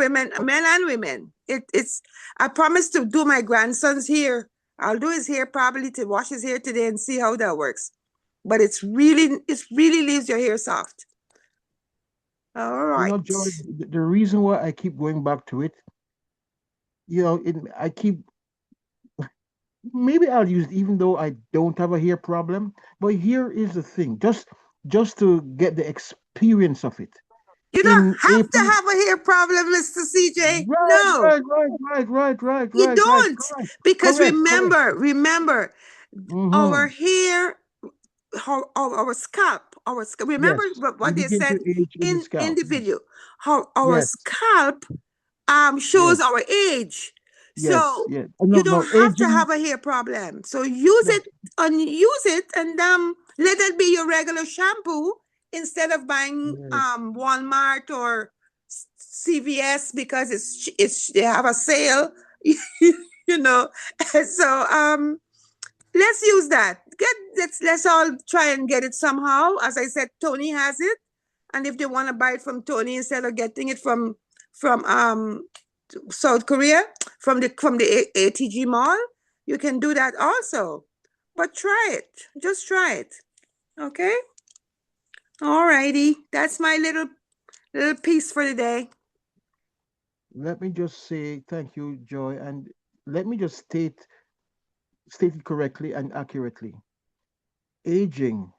women, it's, I promise to do my grandson's hair. I'll do his hair probably to wash his hair today and see how that works. But it really leaves your hair soft. All right. You know, Joy, the reason why I keep going back to it, you know, maybe I'll use it even though I don't have a hair problem. But here is the thing, just to get the experience of it. You don't have to have a hair problem, Mr. CJ. No. Right. You don't. Because remember, our hair, our scalp, remember what they said in the video, how our scalp shows our age. So you don't have to have a hair problem. So use it and let it be your regular shampoo instead of buying Walmart or CVS because they have a sale. You know. So let's use that. Let's all try and get it somehow. As I said, Tony has it. And if they want to buy it from Tony instead of getting it from South Korea, from the ATG mall, you can do that also. But try it. Just try it. Okay? All righty. That's my little piece for the day. Let me just say thank you, Joy, and let me just state it correctly and accurately. Aging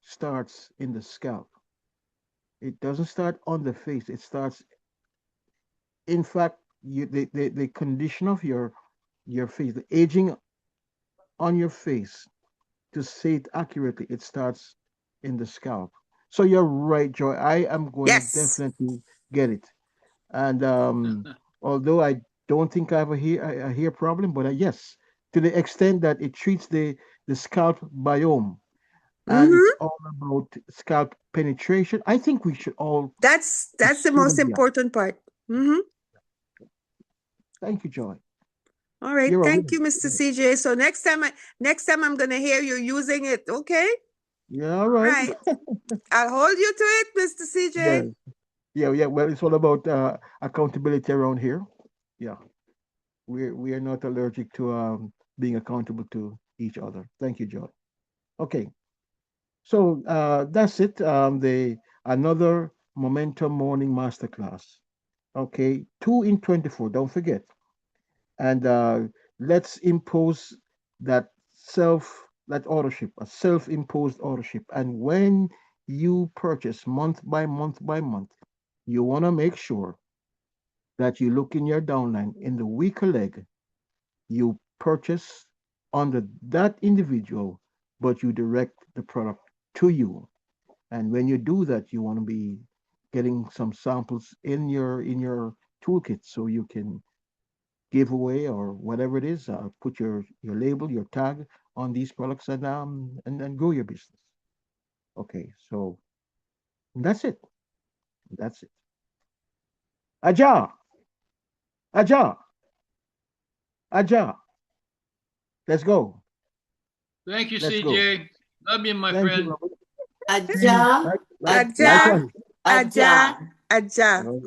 starts in the scalp. It doesn't start on the face. It starts, in fact, the condition of your face, the aging on your face, to say it accurately, it starts in the scalp. So you're right, Joy. I am going to definitely get it. And although I don't think I have a hair problem, but yes, to the extent that it treats the scalp biome, and it's all about scalp penetration. I think we should all. That's the most important part. Thank you, Joy. All right, thank you, Mr. CJ. So next time I'm gonna hear you using it, okay? Yeah, all right. I'll hold you to it, Mr. CJ. Yeah. Well, it's all about accountability around here. Yeah, we are not allergic to being accountable to each other. Thank you, Joy. Okay, so that's it. Another Momentum Morning Masterclass. Okay, 2 in 24. Don't forget, and let's impose that ownership, a self-imposed ownership. And when you purchase month by month by month, you want to make sure that you look in your downline in the weaker leg, you purchase under that individual, but you direct the product to you. And when you do that, you want to be getting some samples in your toolkit so you can give away or whatever it is, put your label, your tag on these products and grow your business. Okay, so that's it. That's it. Aja. Let's go. Thank you, Let's CJ. go. Love you, my Thank friend. you, Aja.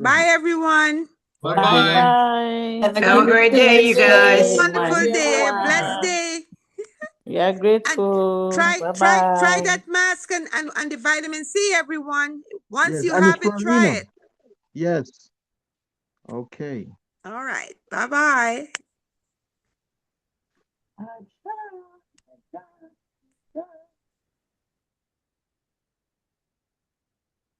Bye, everyone. Bye-bye. Have a great day, you guys. Wonderful day, a blessed day. Yeah, grateful. Try that mask and the vitamin C, everyone. Once you have it, try it. Yes. Okay. All right. Bye-bye.